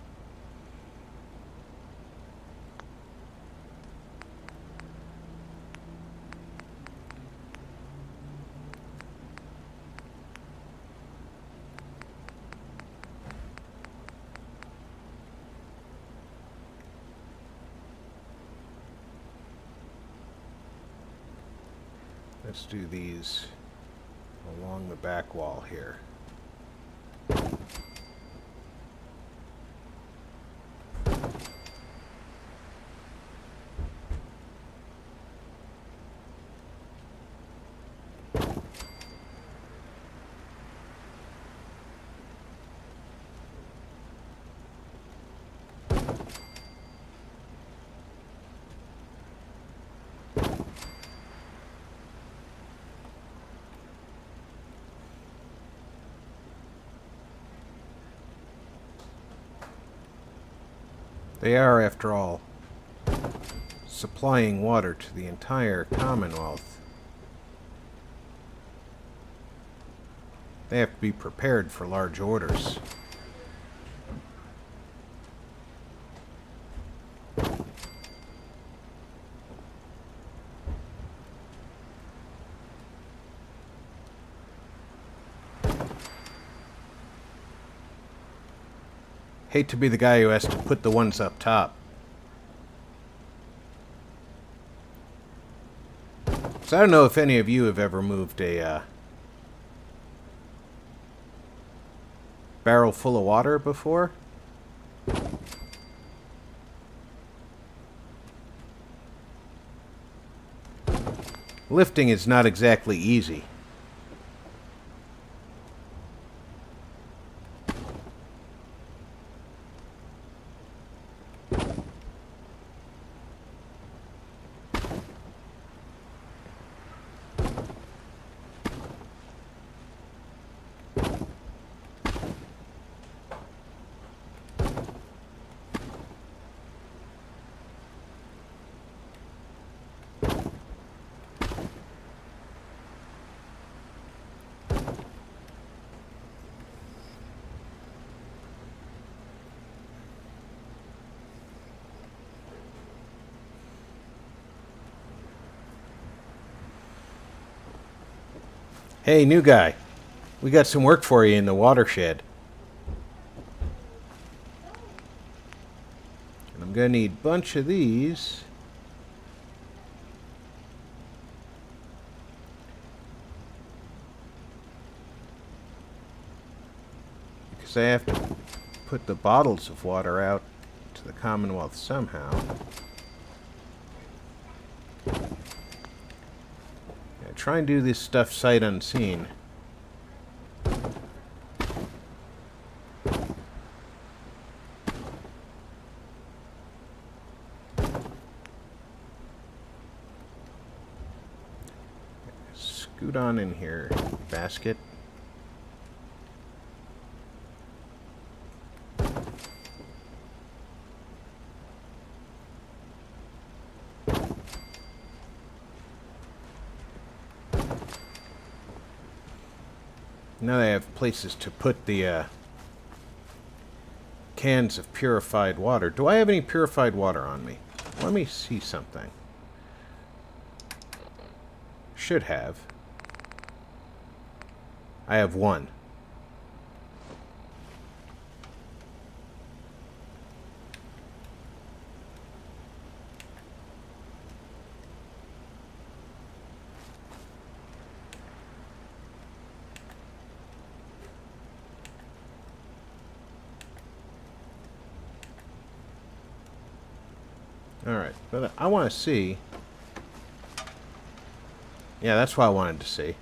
Let's do these along the back wall here. They are, after all, supplying water to the entire Commonwealth. They have to be prepared for large orders. Hate to be the guy who has to put the ones up top. So I don't know if any of you have ever moved a barrel full of water before. Lifting is not exactly easy. Hey, new guy. We got some work for you in the watershed. And I'm going to need a bunch of these. Because I have to put the bottles of water out to the Commonwealth somehow. Try and do this stuff sight unseen. Scoot on in here, basket. Now they have places to put the cans of purified water. Do I have any purified water on me? Let me see something. Should have. I have one. Alright, but I want to see. Yeah, that's what I wanted to see.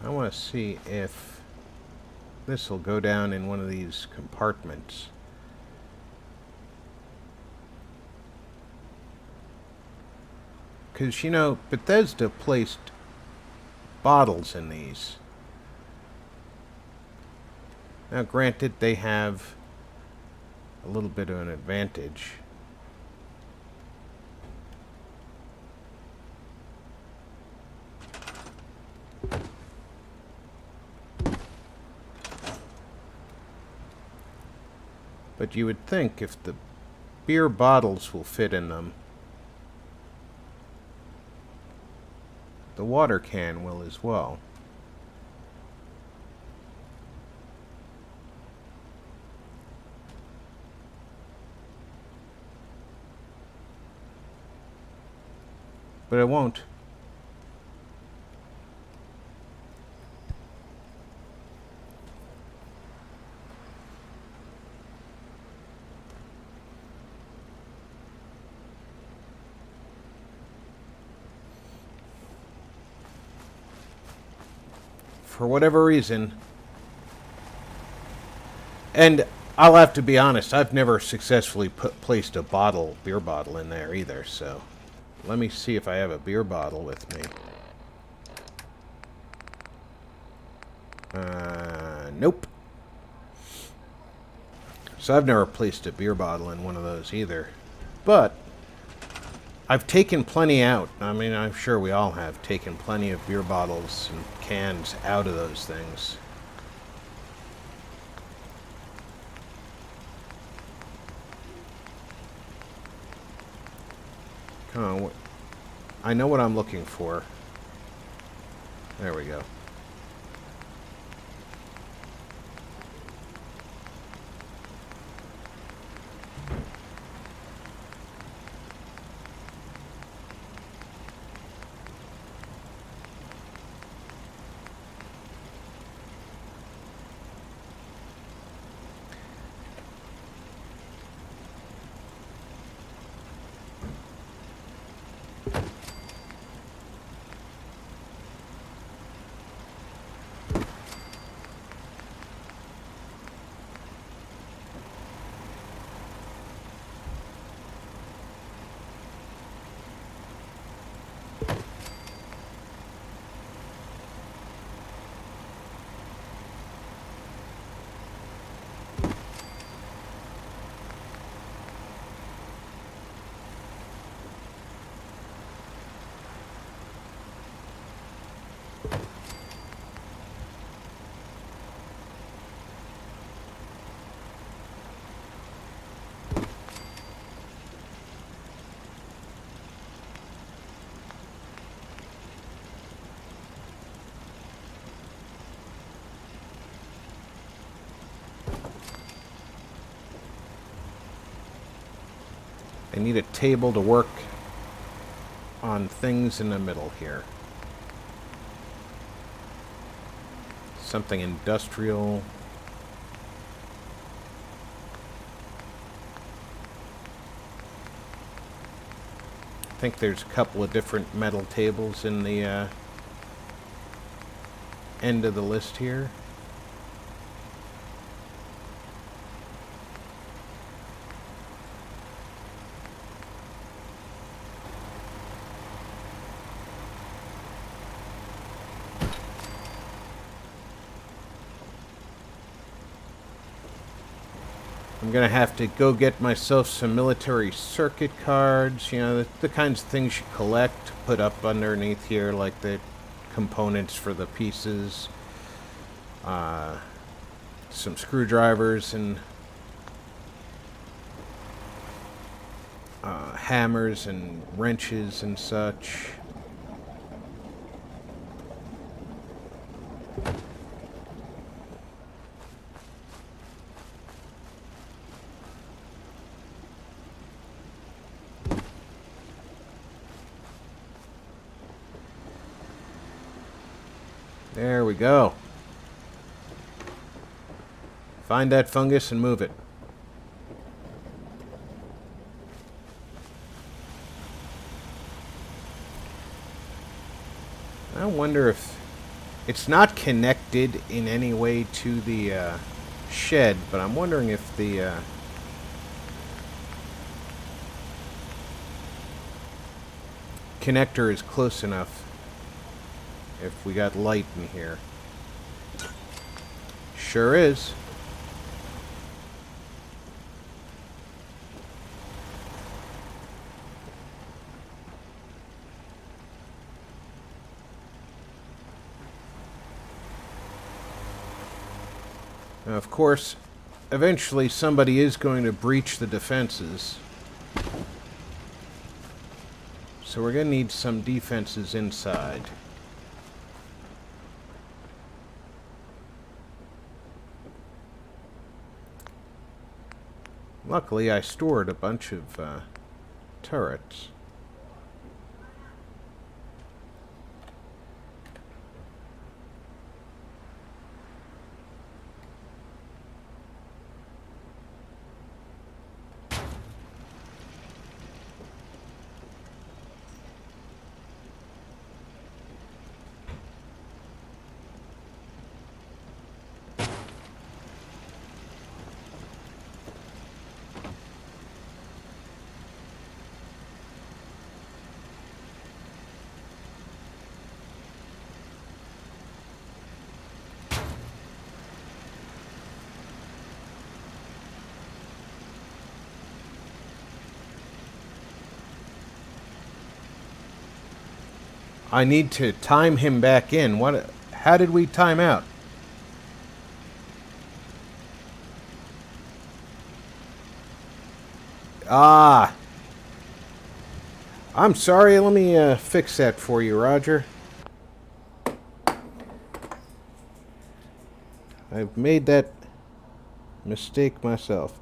I want to see if this will go down in one of these compartments. Because, you know, Bethesda placed bottles in these. Now, granted, they have a little bit of an advantage. But you would think if the beer bottles will fit in them, the water can will as well. But it won't. For whatever reason. And I'll have to be honest, I've never successfully placed a beer bottle in there either, so let me see if I have a beer bottle with me. Nope. So I've never placed a beer bottle in one of those either. But I've taken plenty out. I mean, I'm sure we all have taken plenty of beer bottles and cans out of those things. Come on. I know what I'm looking for. There we go. I need a table to work on things in the middle here. Something industrial. I think there's a couple of different metal tables in the end of the list here. I'm going to have to go get myself some military circuit cards, you know, the kinds of things you collect, put up underneath here, like the components for the pieces, some screwdrivers and hammers and wrenches and such. There we go. Find that fungus and move it. I wonder if it's not connected in any way to the shed, but I'm wondering if the connector is close enough. If we got light in here. Sure is. Now, of course, eventually somebody is going to breach the defenses. So we're going to need some defenses inside. Luckily, I stored a bunch of turrets. I need to time him back in. What? How did we time out? Ah. I'm sorry. Let me fix that for you, Roger. I've made that mistake myself.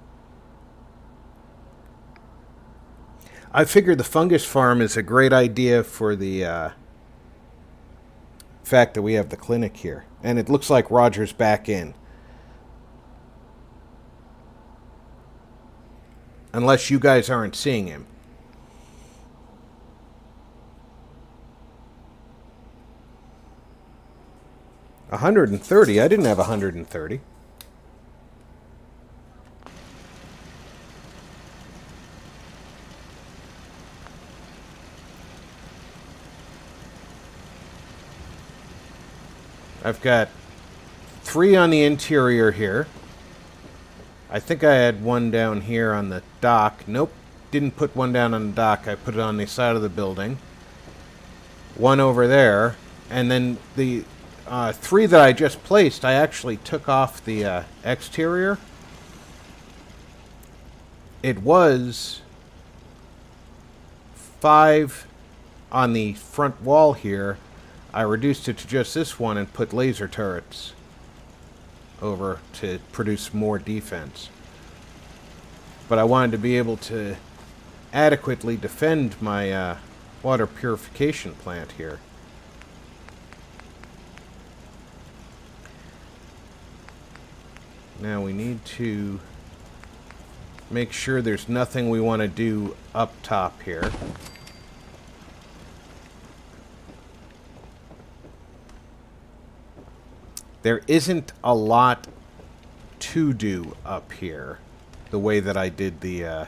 I figured the fungus farm is a great idea for the fact that we have the clinic here. And it looks like Roger's back in. Unless you guys aren't seeing him. $130? I didn't have $130. I've got 3 on the interior here. I think I had 1 down here on the dock. Nope, didn't put 1 down on the dock. I put it on the side of the building. 1 over there. And then the 3 that I just placed, I actually took off the exterior. It was 5 on the front wall here. I reduced it to just this one and put laser turrets over to produce more defense. But I wanted to be able to adequately defend my water purification plant here. Now we need to make sure there's nothing we want to do up top here. There isn't a lot to do up here, the way that I did the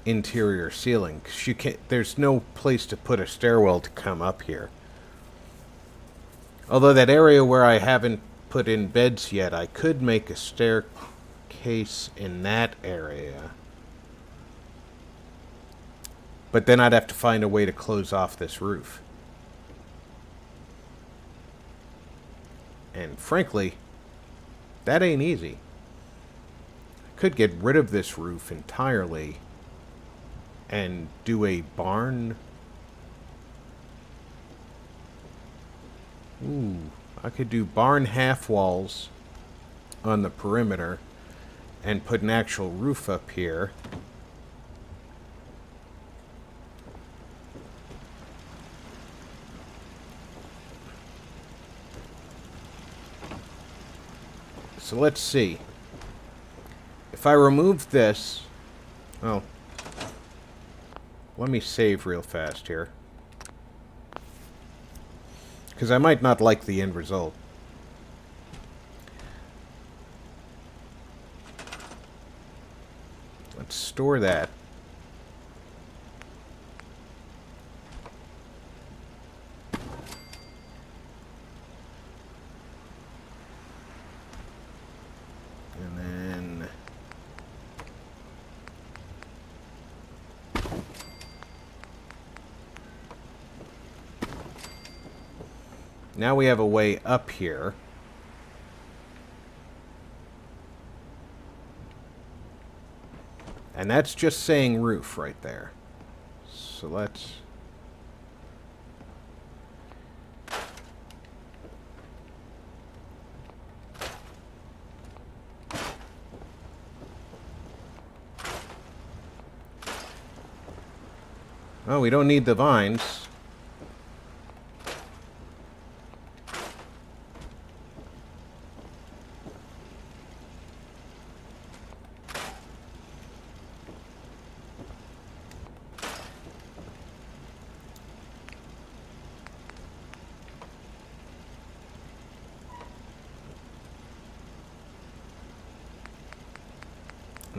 interior ceiling. 'Cause you can't, there's no place to put a stairwell to come up here. Although that area where I haven't put in beds yet, I could make a staircase in that area. But then I'd have to find a way to close off this roof. And frankly, that ain't easy. I could get rid of this roof entirely and do a barn. Ooh, I could do barn half walls on the perimeter and put an actual roof up here. So let's see. If I remove this... Oh. Let me save real fast here. Because I might not like the end result. Let's store that. Now we have a way up here. And that's just saying roof right there. So let's... Oh, we don't need the vines.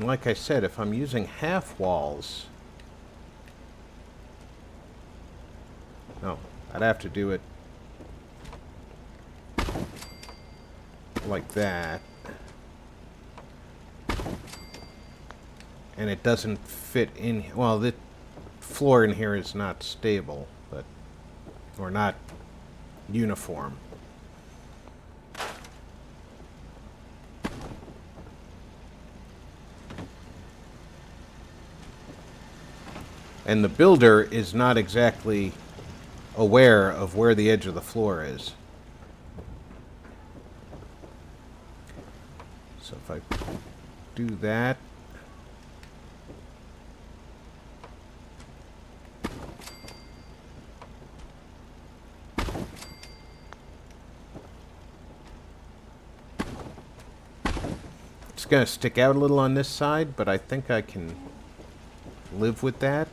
And like I said, if I'm using half walls... No, I'd have to do it like that. and it doesn't fit in. Well, the floor in here is not stable, but or not uniform. And the builder is not exactly aware of where the edge of the floor is. So if I do that, it's going to stick out a little on this side, but I think I can live with that.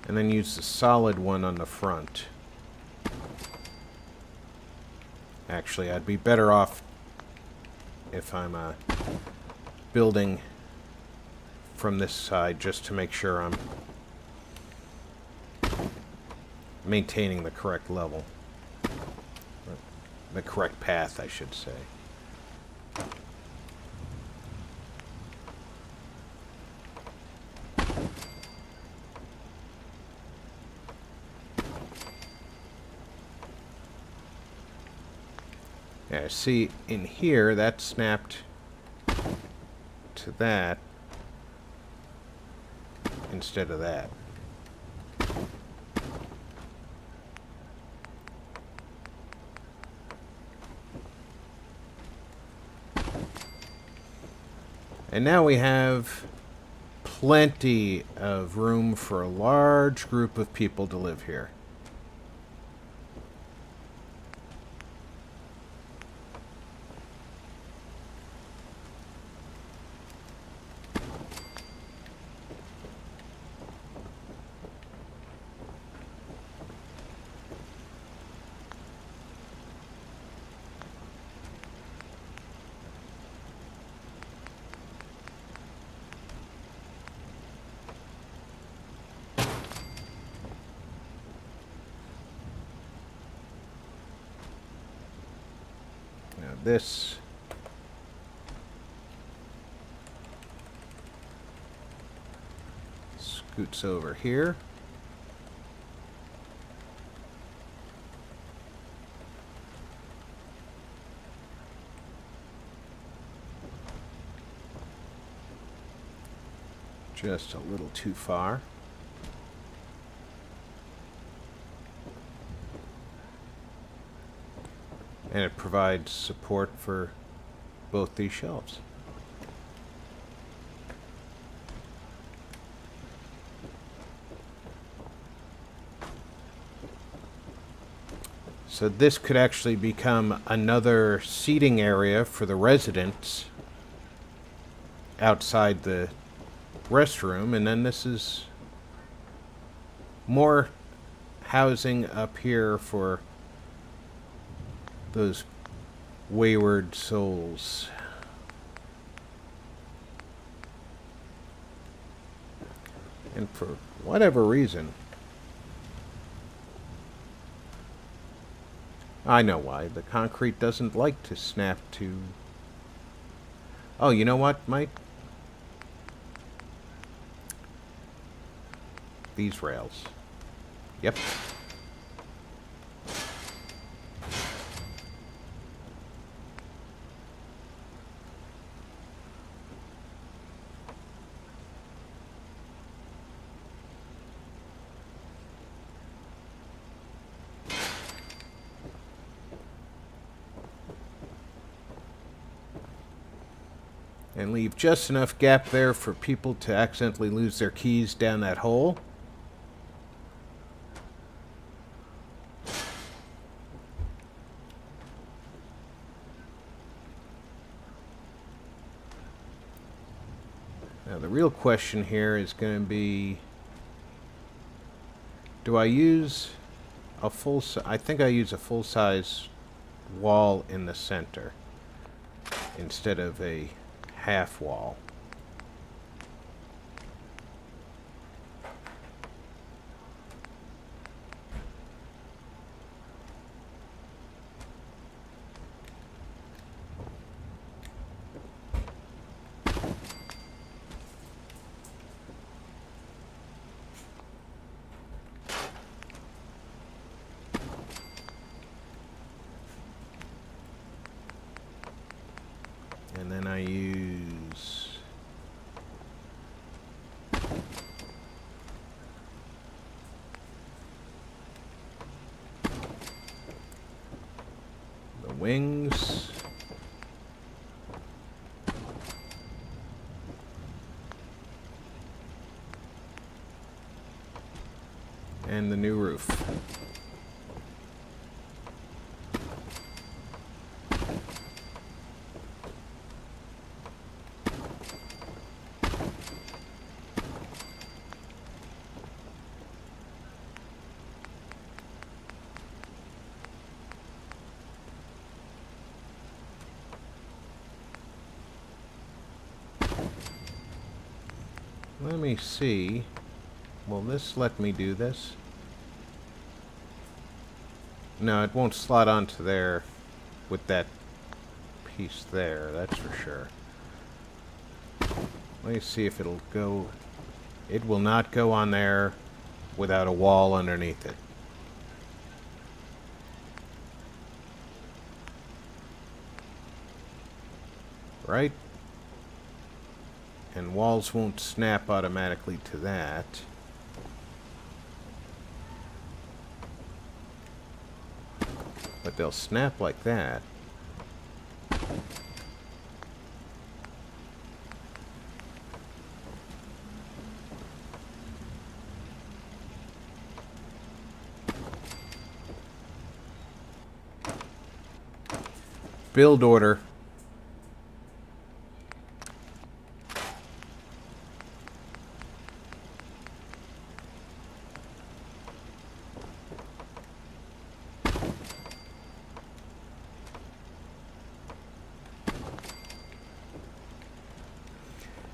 And then use the solid one on the front. Actually, I'd be better off if I'm building from this side, just to make sure I'm maintaining the correct level. The correct path, I should say. Yeah, see, in here, that snapped to that instead of that. And now we have plenty of room for a large group of people to live here. This scoots over here. Just a little too far. And it provides support for both these shelves. So this could actually become another seating area for the residents outside the restroom, and then this is more housing up here for those wayward souls. And for whatever reason, I know why, the concrete doesn't like to snap to... Oh, you know what, Mike? These rails. Yep. And leave just enough gap there for people to accidentally lose their keys down that hole. Now the real question here is going to be, do I use I think I use a full-size wall in the center instead of a half wall. And then I use the wings. And the new roof. Let me see. Will this let me do this? No, it won't slot onto there with that piece there, that's for sure. Let me see if it'll go. It will not go on there without a wall underneath it. Right? And walls won't snap automatically to that. But they'll snap like that. Build order.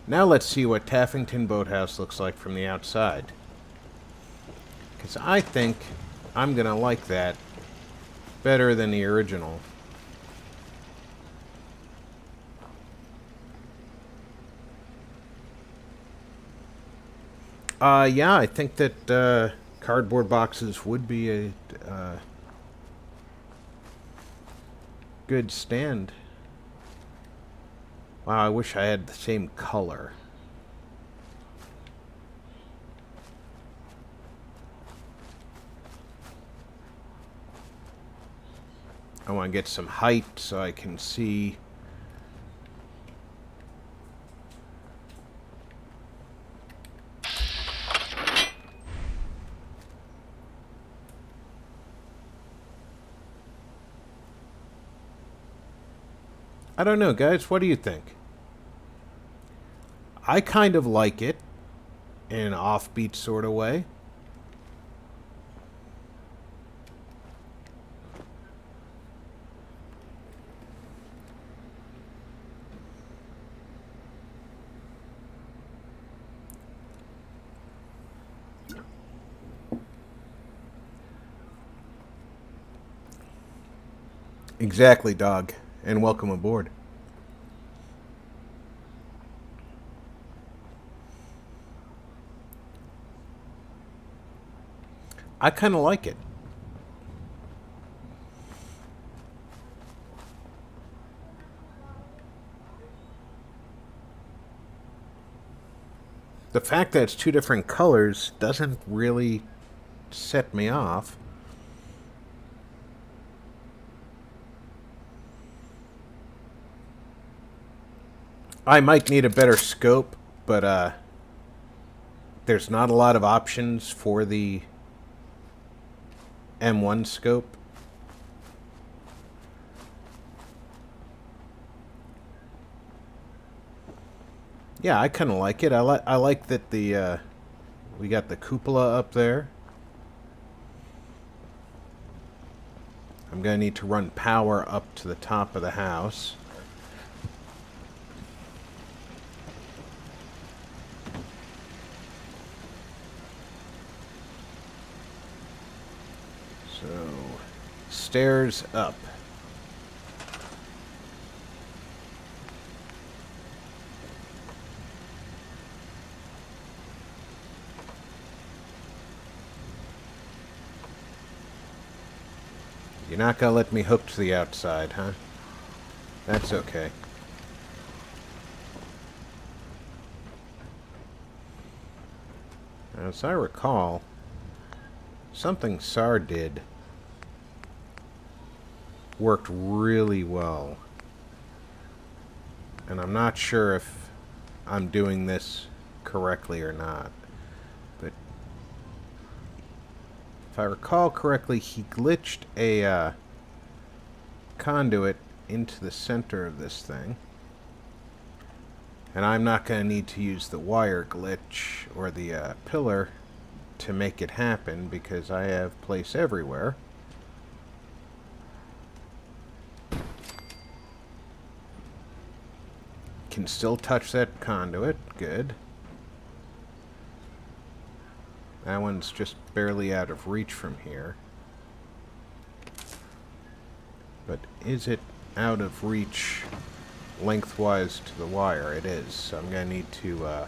Now let's see what Taffington Boathouse looks like from the outside. Because I think I'm going to like that better than the original. Yeah, I think that cardboard boxes would be a good stand. Wow, I wish I had the same color. I want to get some height so I can see. I don't know, guys. What do you think? I kind of like it in an offbeat sort of way. Exactly, dog. And welcome aboard. I kind of like it. The fact that it's two different colors doesn't really set me off. I might need a better scope, but there's not a lot of options for the M1 scope. Yeah, I kind of like it. I like that the we got the cupola up there. I'm going to need to run power up to the top of the house. So, stairs up. You're not going to let me hook to the outside, huh? That's okay. As I recall, something SAR did worked really well. And I'm not sure if I'm doing this correctly or not. But if I recall correctly, he glitched a conduit into the center of this thing. And I'm not going to need to use the wire glitch or the pillar to make it happen because I have place everywhere. Can still touch that conduit. Good. That one's just barely out of reach from here. But is it out of reach lengthwise to the wire? It is. So I'm going to need to...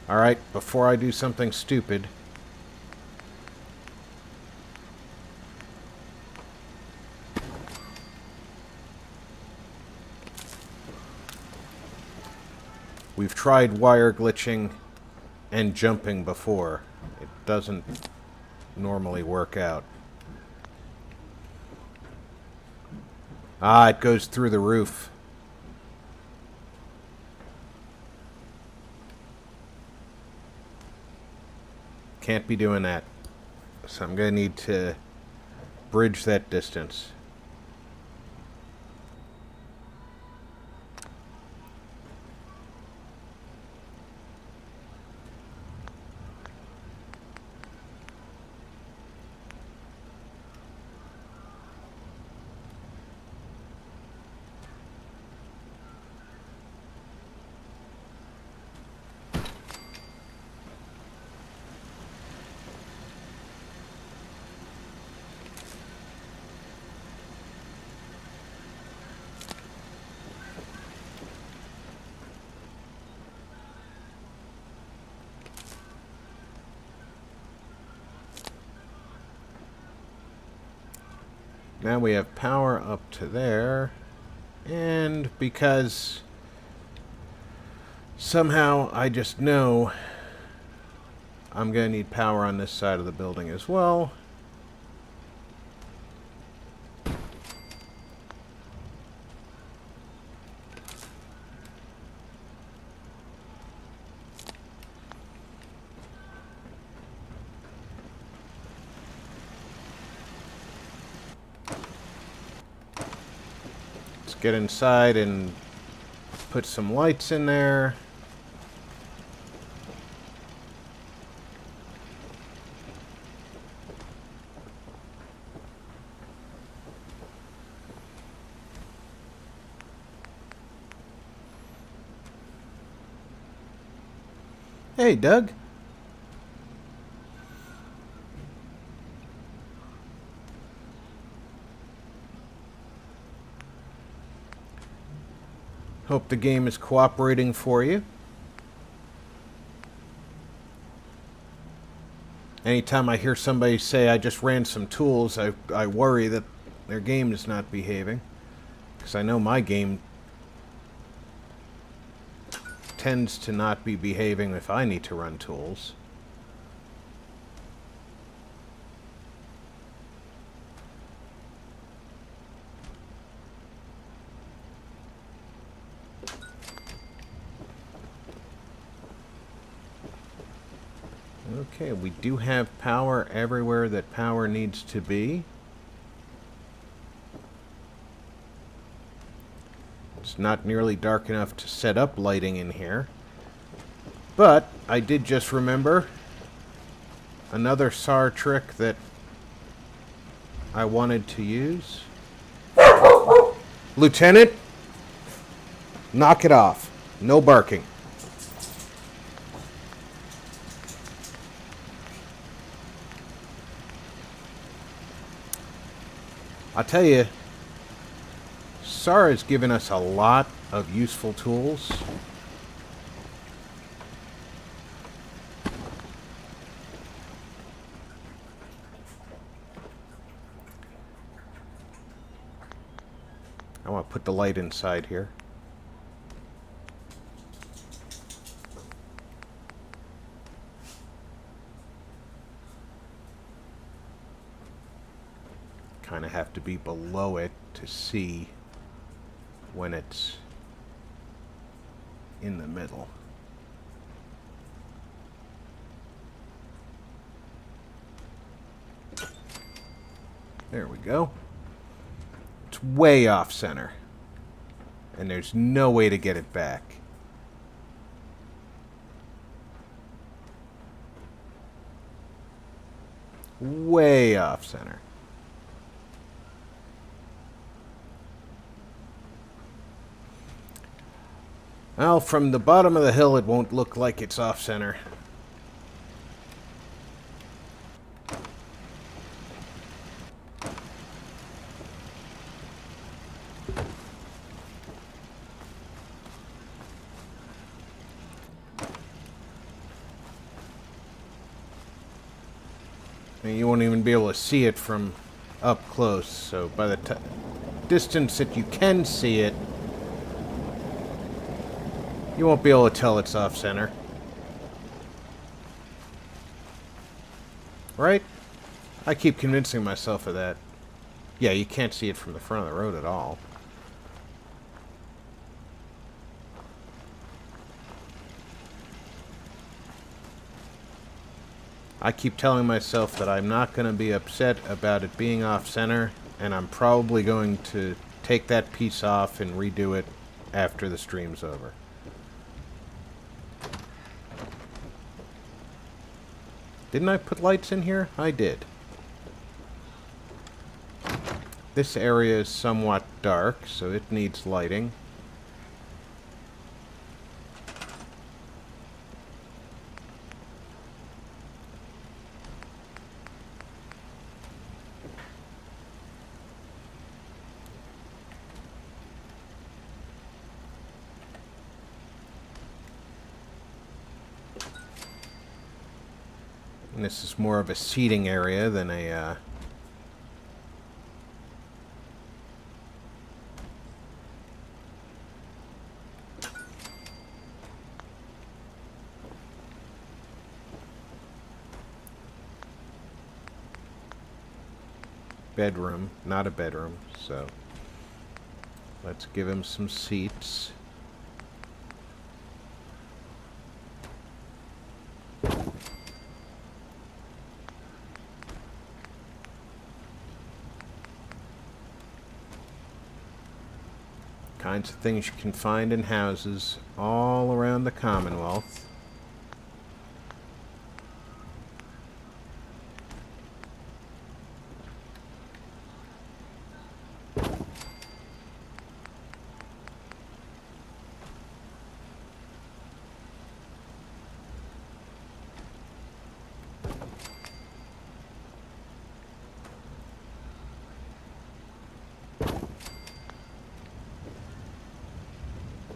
Alright, before I do something stupid... We've tried wire glitching and jumping before. It doesn't normally work out. Ah, it goes through the roof. Can't be doing that. So I'm going to need to bridge that distance. Now we have power up to there, and because somehow I just know I'm going to need power on this side of the building as well. Get inside and put some lights in there. Hey, Doug. Hope the game is cooperating for you. Anytime I hear somebody say I just ran some tools, I worry that their game is not behaving. Because I know my game tends to not be behaving if I need to run tools. Okay, we do have power everywhere that power needs to be. It's not nearly dark enough to set up lighting in here. But I did just remember another SAR trick that I wanted to use. Lieutenant, knock it off. No barking. I'll tell you, Sarah's given us a lot of useful tools. I want to put the light inside here. Kind of have to be below it to see when it's in the middle. There we go. It's way off center, and there's no way to get it back. Way off center. Well, from the bottom of the hill, it won't look like it's off center. And you won't even be able to see it from up close, so by the distance that you can see it, you won't be able to tell it's off-center. Right? I keep convincing myself of that. Yeah, you can't see it from the front of the road at all. I keep telling myself that I'm not going to be upset about it being off-center, and I'm probably going to take that piece off and redo it after the stream's over. Didn't I put lights in here? I did. This area is somewhat dark, so it needs lighting. And this is more of a seating area than a bedroom, not a bedroom, so let's give him some seats. Kinds of things you can find in houses all around the Commonwealth.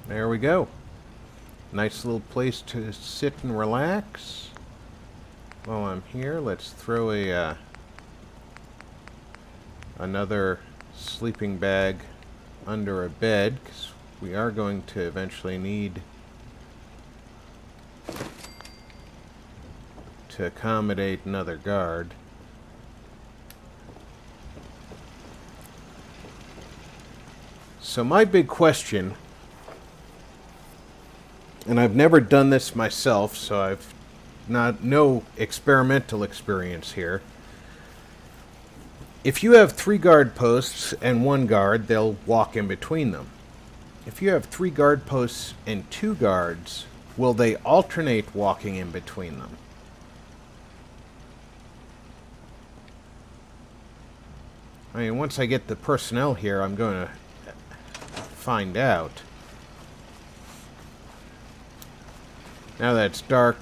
There we go. Nice little place to sit and relax. While I'm here, let's throw a another sleeping bag under a bed, because we are going to eventually need to accommodate another guard. So my big question, and I've never done this myself, so I've no experimental experience here. If you have 3 guard posts and 1 guard, they'll walk in between them. If you have 3 guard posts and 2 guards, will they alternate walking in between them? I mean, once I get the personnel here, I'm going to find out. Now that it's dark,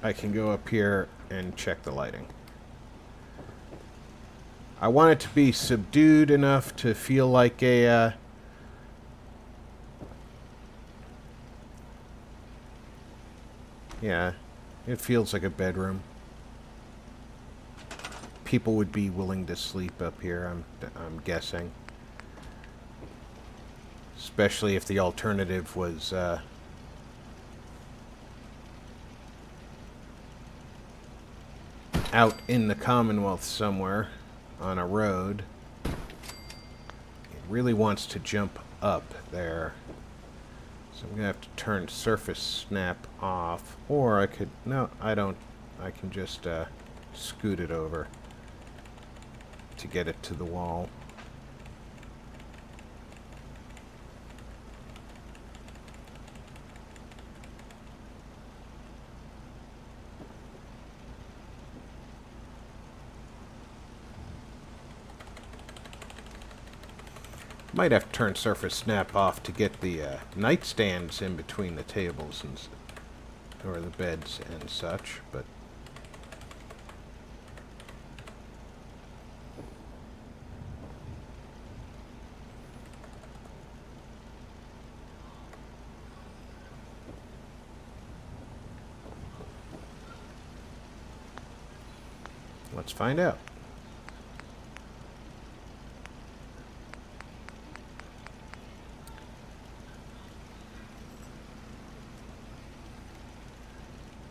I can go up here and check the lighting. I want it to be subdued enough to feel like a... yeah, it feels like a bedroom. People would be willing to sleep up here, I'm guessing. Especially if the alternative was... out in the Commonwealth somewhere on a road. It really wants to jump up there. So I'm going to have to turn surface snap off. Or I could... no, I don't. I can just scoot it over to get it to the wall. Might have to turn surface snap off to get the nightstands in between the tables and or the beds and such, but let's find out.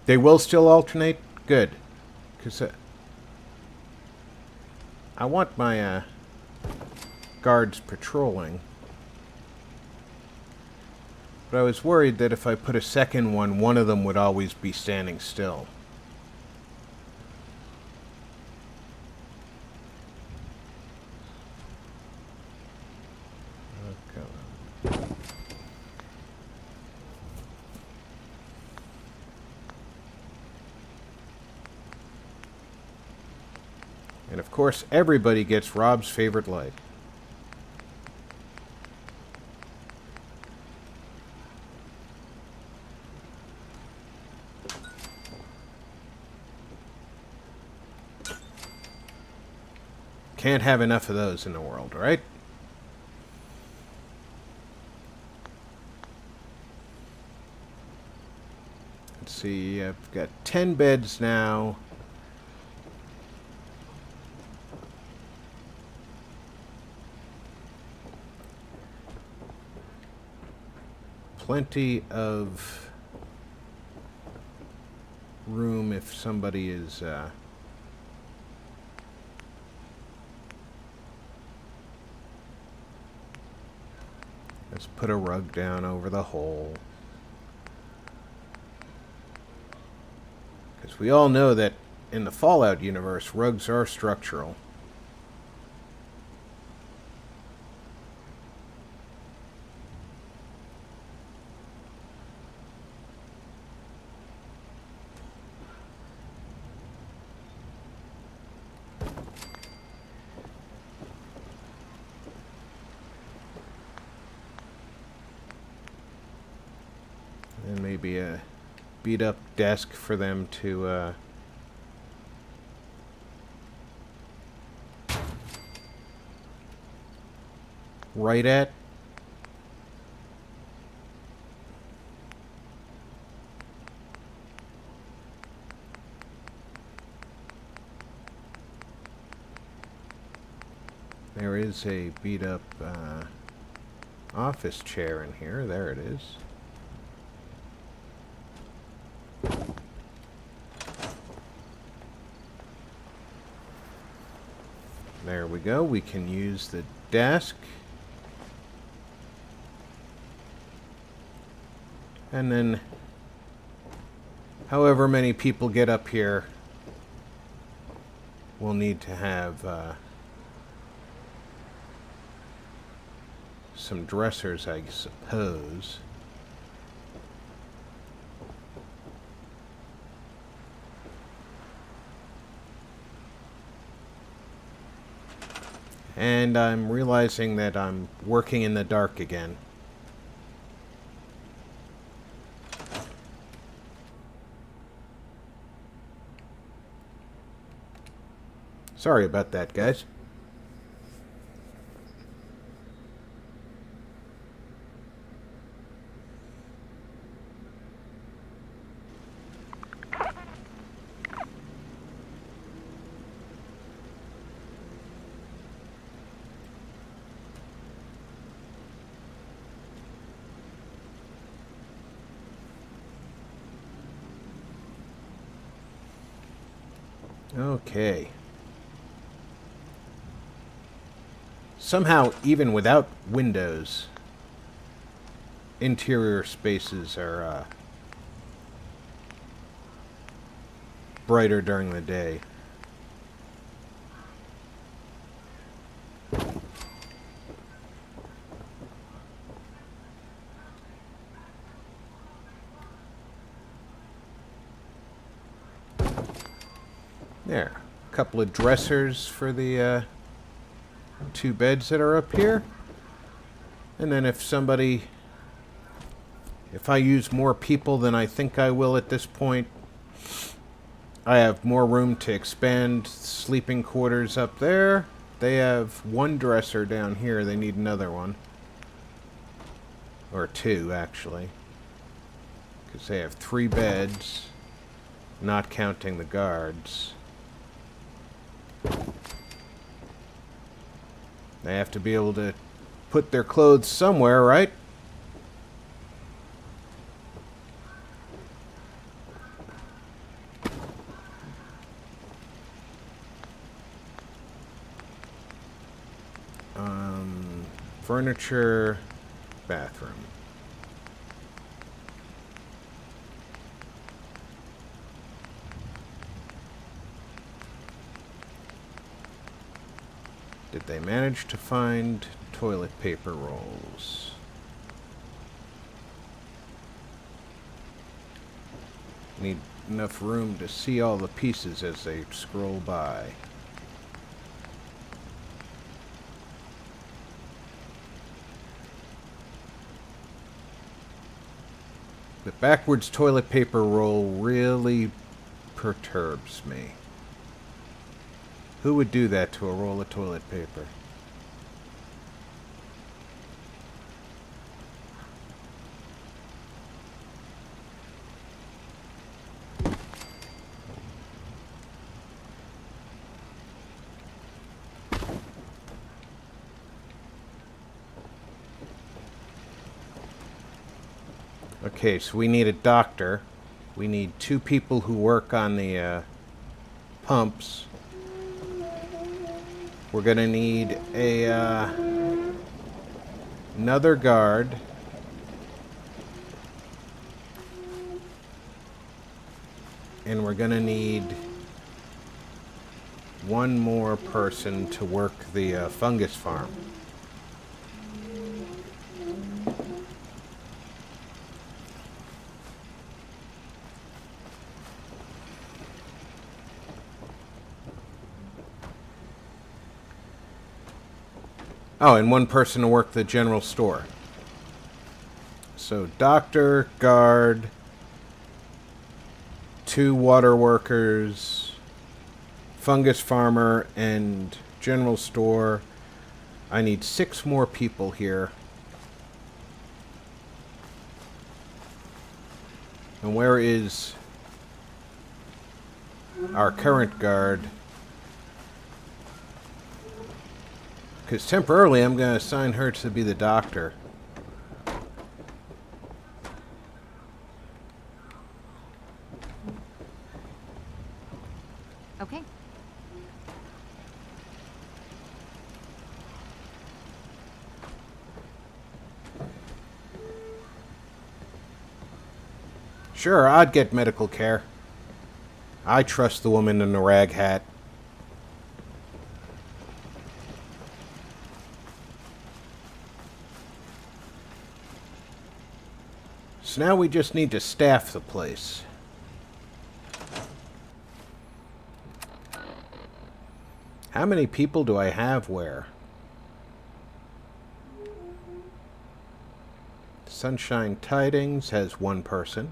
They will still alternate? Good. Because I want my guards patrolling. But I was worried that if I put a second one of them would always be standing still. And of course, everybody gets Rob's favorite light. Can't have enough of those in the world, right? Let's see, I've got 10 beds now. Plenty of room if somebody is let's put a rug down over the hole, because we all know that in the Fallout universe rugs are structural. And maybe a beat up desk for them to write at. There is a beat up office chair in here. There it is. There we go. We can use the desk. And then, however many people get up here, we'll need to have some dressers, I suppose. And I'm realizing that I'm working in the dark again. Sorry about that, guys. Okay. Somehow, even without windows, interior spaces are brighter during the day. There. A couple of dressers for the two beds that are up here. And then if I use more people than I think I will at this point, I have more room to expand sleeping quarters up there. They have one dresser down here. They need another one. Or two, actually. Because they have 3 beds, not counting the guards. They have to be able to put their clothes somewhere, right? Furniture, bathroom. Did they manage to find toilet paper rolls? Need enough room to see all the pieces as they scroll by. The backwards toilet paper roll really perturbs me. Who would do that to a roll of toilet paper? Okay, so we need a doctor. We need 2 people who work on the pumps. We're gonna need another guard. And we're gonna need one more person to work the fungus farm. Oh, and one person to work the general store. So, doctor, guard, 2 water workers, fungus farmer, and general store. I need 6 more people here. And where is our current guard? Because temporarily I'm going to assign her to be the doctor. Okay. Sure, I'd get medical care. I trust the woman in the rag hat. So now we just need to staff the place. How many people do I have where? Sunshine Tidings has 1 person.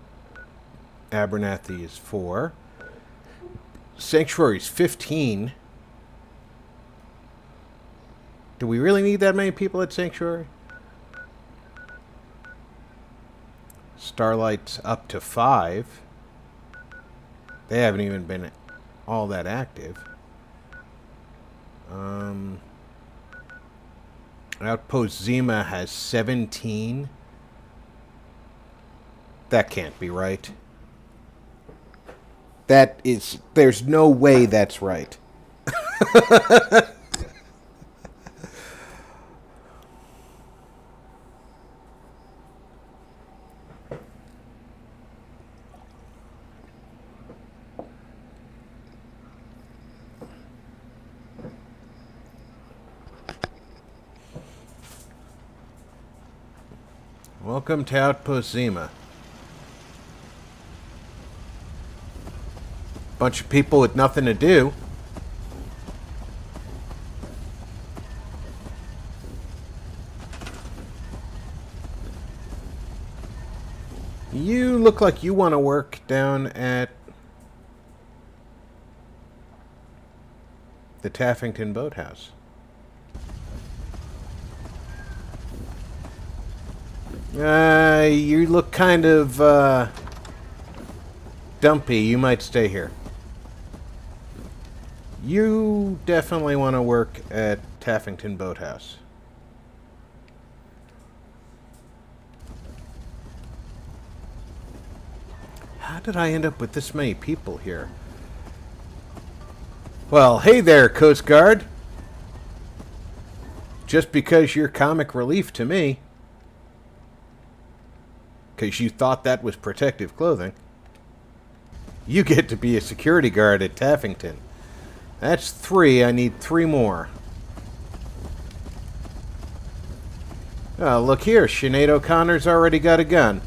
Abernathy is 4. Sanctuary's 15. Do we really need that many people at Sanctuary? Starlight's up to 5. They haven't even been all that active. Outpost Zima has 17. That can't be right. There's no way that's right. Welcome to Outpost Zima. Bunch of people with nothing to do. You look like you want to work down at the Taffington boathouse. You look kind of dumpy. You might stay here. You definitely want to work at Taffington boathouse. How did I end up with this many people here? Well, hey there, Coast Guard. Just because you're comic relief to me. Because you thought that was protective clothing. You get to be a security guard at Taffington. That's 3. I need 3 more. Oh, look here. Sinead O'Connor's already got a gun.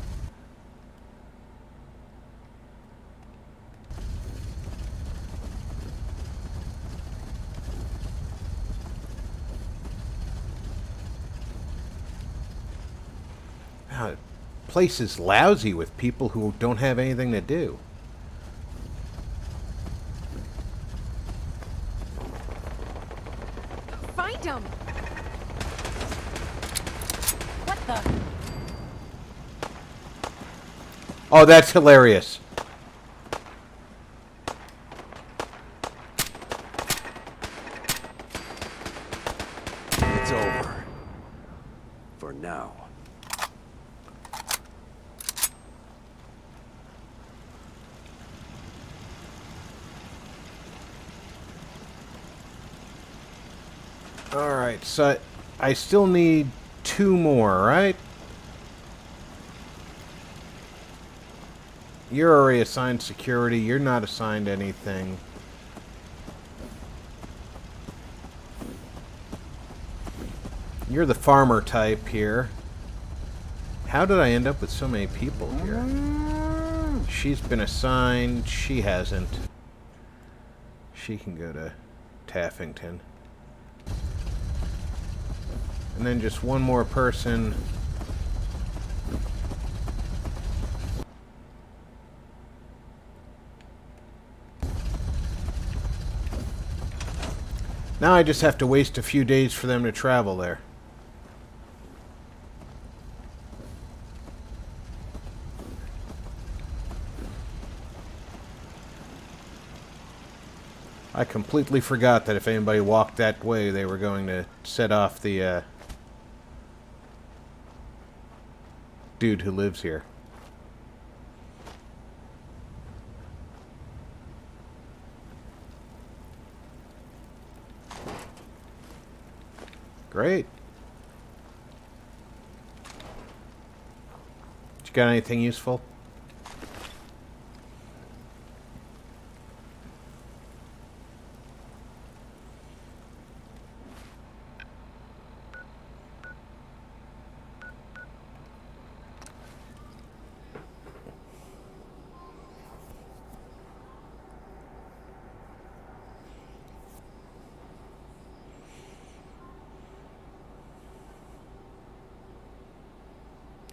Wow, the place is lousy with people who don't have anything to do. Find him! What the? Oh, that's hilarious. It's over. For now. Alright, so I still need 2 more, right? You're already assigned security. You're not assigned anything. You're the farmer type here. How did I end up with so many people here? She's been assigned. She hasn't. She can go to Taffington. And then just 1 more person. Now I just have to waste a few days for them to travel there. I completely forgot that if anybody walked that way, they were going to set off the dude who lives here. Great. You got anything useful?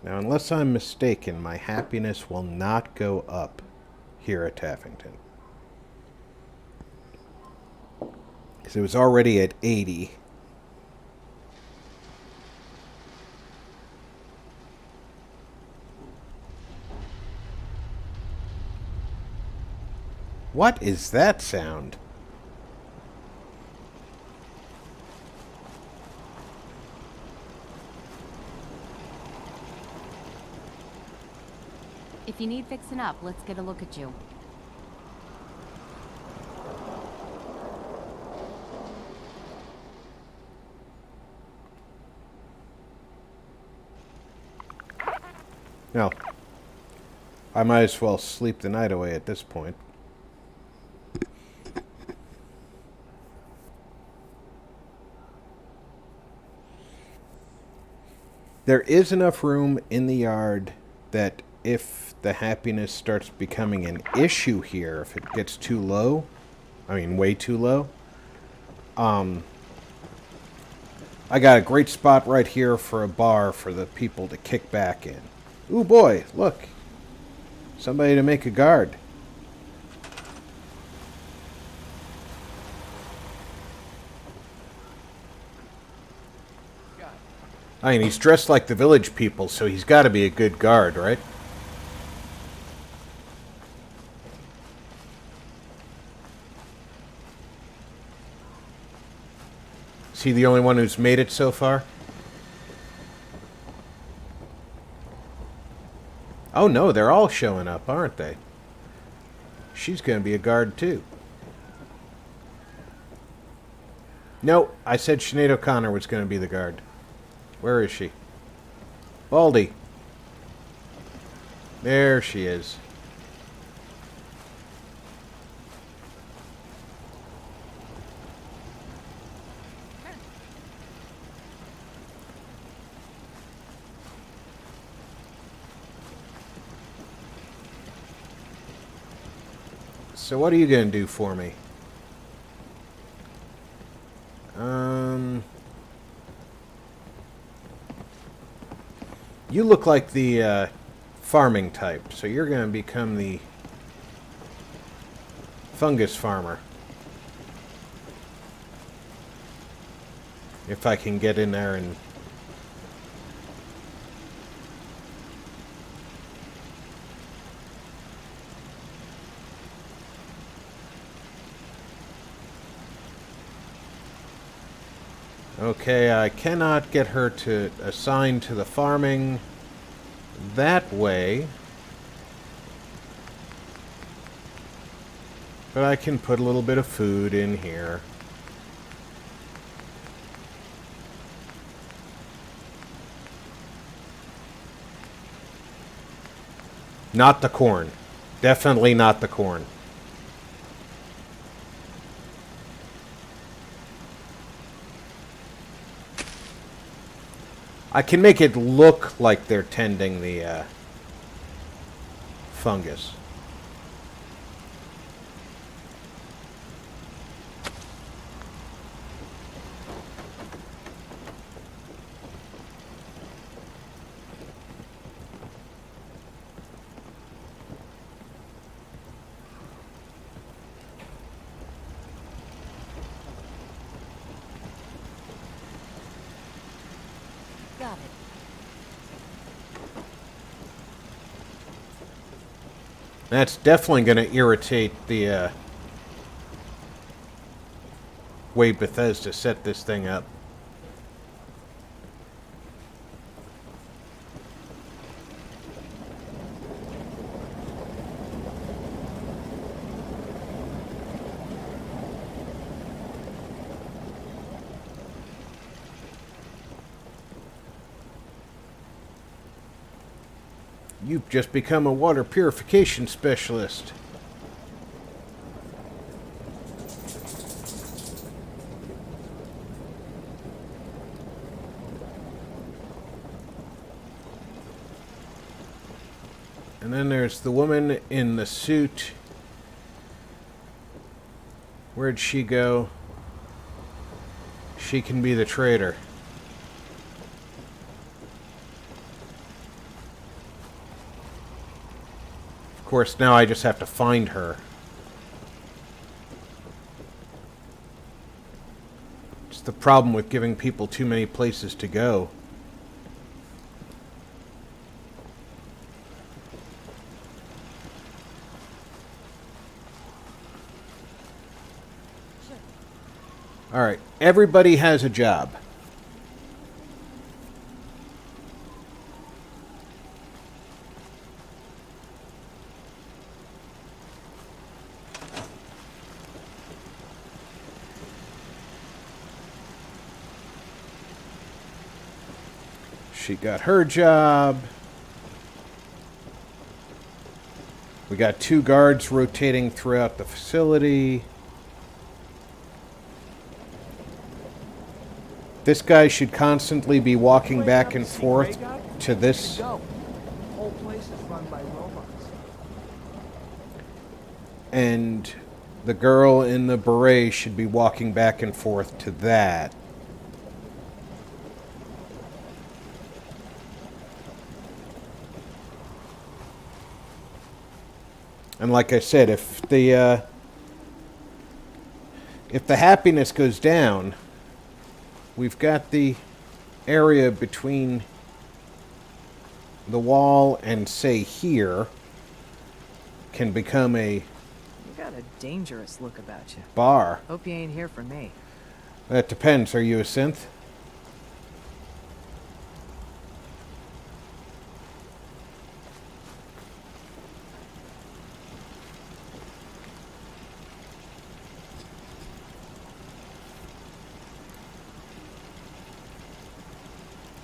Now, unless I'm mistaken, my happiness will not go up here at Taffington. Because it was already at 80. What is that sound? If you need fixing up, let's get a look at you. No. I might as well sleep the night away at this point. There is enough room in the yard that if the happiness starts becoming an issue here, if it gets too low, I mean way too low, I got a great spot right here for a bar for the people to kick back in. Ooh boy, look. Somebody to make a guard. I mean, he's dressed like the village people, so he's got to be a good guard, right? Is he the only one who's made it so far? Oh no, they're all showing up, aren't they? She's going to be a guard too. No, I said Sinead O'Connor was going to be the guard. Where is she? Baldy. There she is. So what are you going to do for me? You look like the farming type, so you're going to become the fungus farmer. If I can get in there and... Okay, I cannot get her to assign to the farming that way. But I can put a little bit of food in here. Not the corn. Definitely not the corn. I can make it look like they're tending the fungus. Got it. That's definitely going to irritate the way Bethesda set this thing up. You've just become a water purification specialist. And then there's the woman in the suit. Where'd she go? She can be the traitor. Of course, now I just have to find her. It's the problem with giving people too many places to go. Alright, everybody has a job. She got her job. We got 2 guards rotating throughout the facility. This guy should constantly be walking back and forth to this. The whole place is run by robots. And the girl in the beret should be walking back and forth to that. And like I said, if the happiness goes down, we've got the area between the wall and, say, here can become a You got a dangerous look about you. bar. Hope you ain't here for me. That depends. Are you a synth?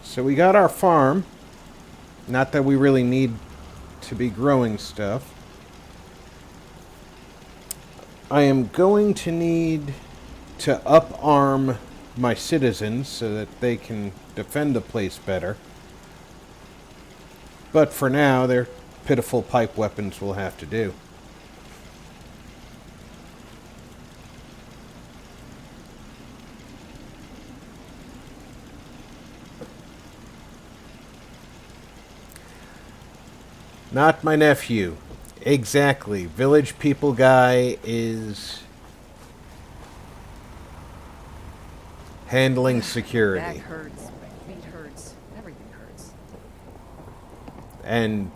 So we got our farm. Not that we really need to be growing stuff. I am going to need to up-arm my citizens so that they can defend the place better. But for now, their pitiful pipe weapons will have to do. Not my nephew. Exactly. Village people guy is handling security. Back hurts, my feet hurts, everything hurts. And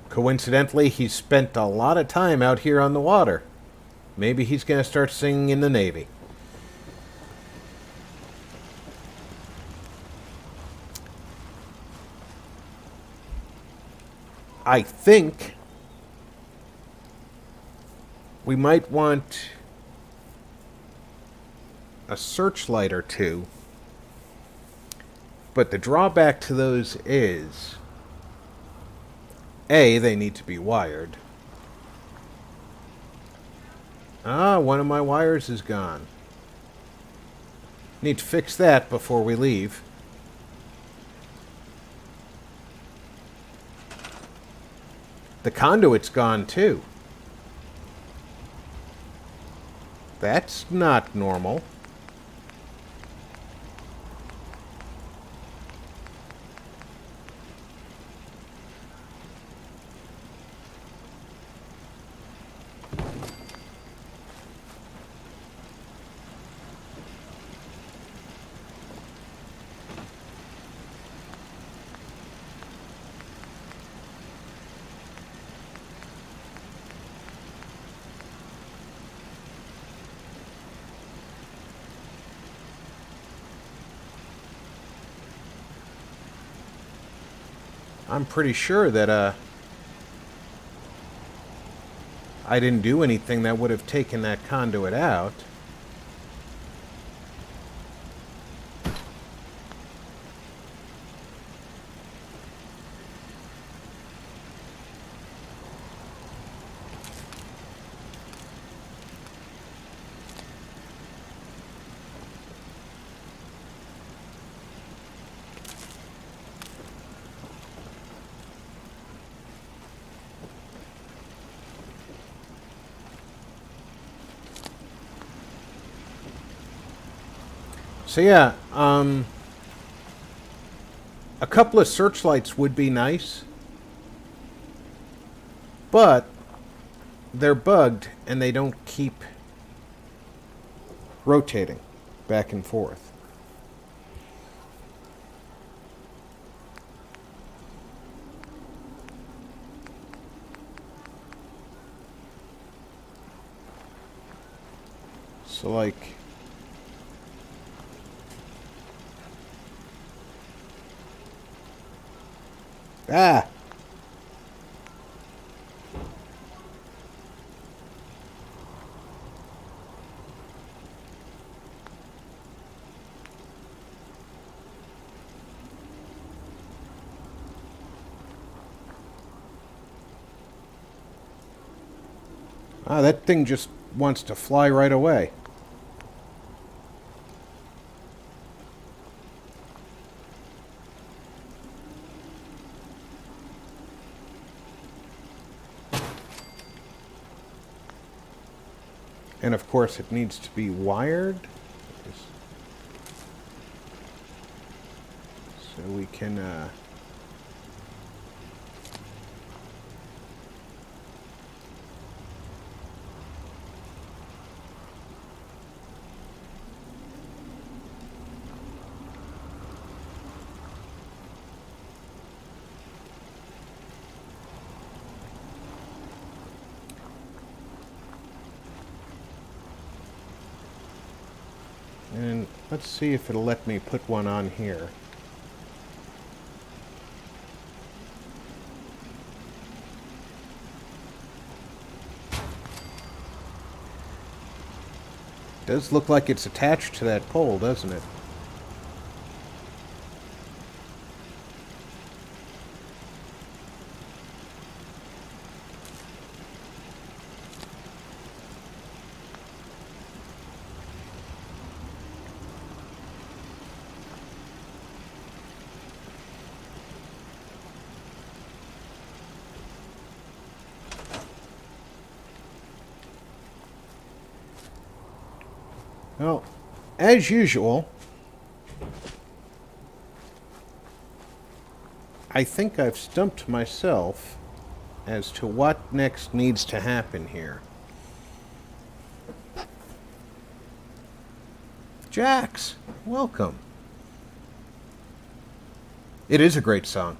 coincidentally, he's spent a lot of time out here on the water. Maybe he's going to start singing in the Navy. I think we might want a searchlight or two. But the drawback to those is, A, they need to be wired. Ah, one of my wires is gone. Need to fix that before we leave. The conduit's gone too. That's not normal. I'm pretty sure that I didn't do anything that would have taken that conduit out. So yeah, a couple of searchlights would be nice. But they're bugged and they don't keep rotating back and forth. So like ah that thing just wants to fly right away. And of course it needs to be wired. So we can and let's see if it'll let me put one on here. Does look like it's attached to that pole, doesn't it? Well, as usual, I think I've stumped myself as to what next needs to happen here. Jax, welcome. It is a great song.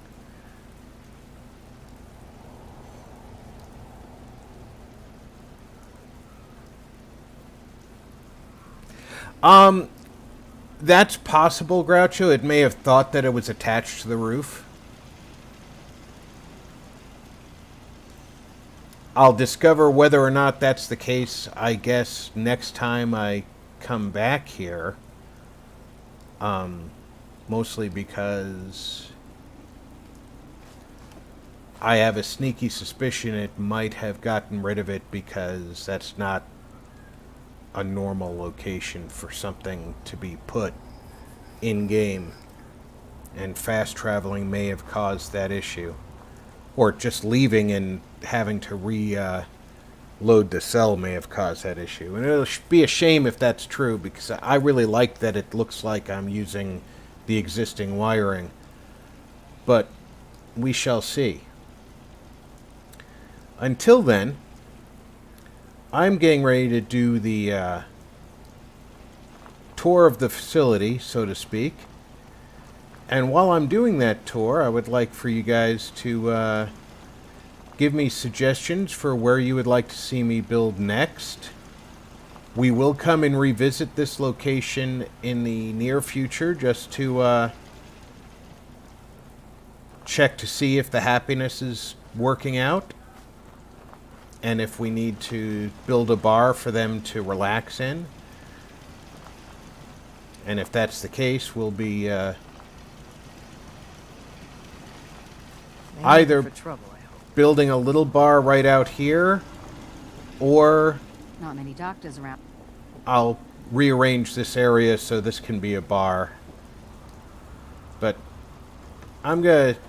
That's possible, Groucho. It may have thought that it was attached to the roof. I'll discover whether or not that's the case, I guess, next time I come back here. Mostly because I have a sneaky suspicion it might have gotten rid of it because that's not a normal location for something to be put in-game, and fast traveling may have caused that issue, or just leaving and having to reload the cell may have caused that issue. And it'll be a shame if that's true, because I really like that it looks like I'm using the existing wiring, but we shall see. Until then, I'm getting ready to do the tour of the facility, so to speak. And while I'm doing that tour, I would like for you guys to give me suggestions for where you would like to see me build next. We will come and revisit this location in the near future just to check to see if the happiness is working out. And if we need to build a bar for them to relax in. And if that's the case, we'll be either for trouble, I hope. building a little bar right out here, or Not many doctors around. I'll rearrange this area so this can be a bar. But I'm going to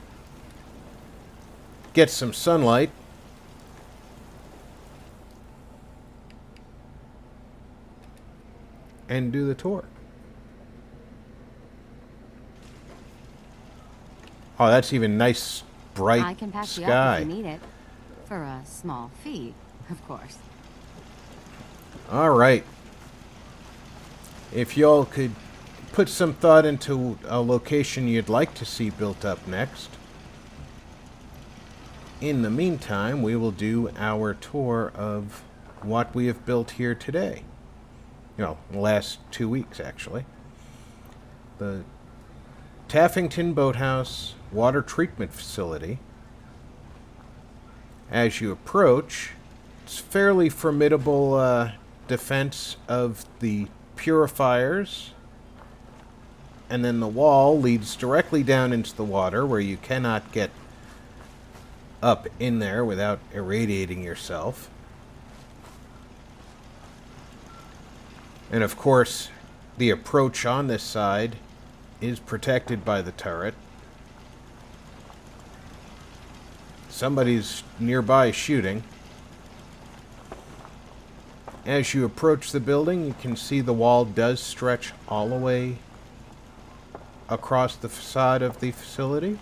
get some sunlight. And do the tour. Oh, that's even nice, bright I can pass you up sky. if you need it. For a small fee, of course. All right. If y'all could put some thought into a location you'd like to see built up next. In the meantime, we will do our tour of what we have built here today. You know, the last 2 weeks, actually. The Taffington Boathouse Water Treatment Facility. As you approach, it's fairly formidable defense of the purifiers. And then the wall leads directly down into the water where you cannot get up in there without irradiating yourself. And of course, the approach on this side is protected by the turret. Somebody's nearby shooting. As you approach the building, you can see the wall does stretch all the way across the facade of the facility.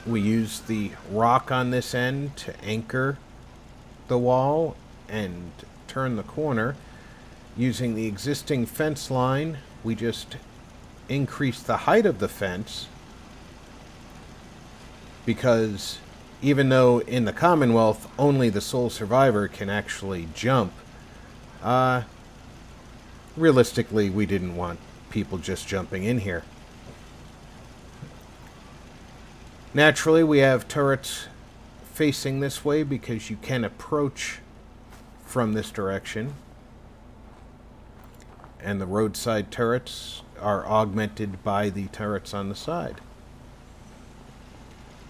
We use the rock on this end to anchor the wall and turn the corner. Using the existing fence line, we just increase the height of the fence, because even though in the Commonwealth only the sole survivor can actually jump, realistically we didn't want people just jumping in here. Naturally, we have turrets facing this way because you can approach from this direction. And the roadside turrets are augmented by the turrets on the side.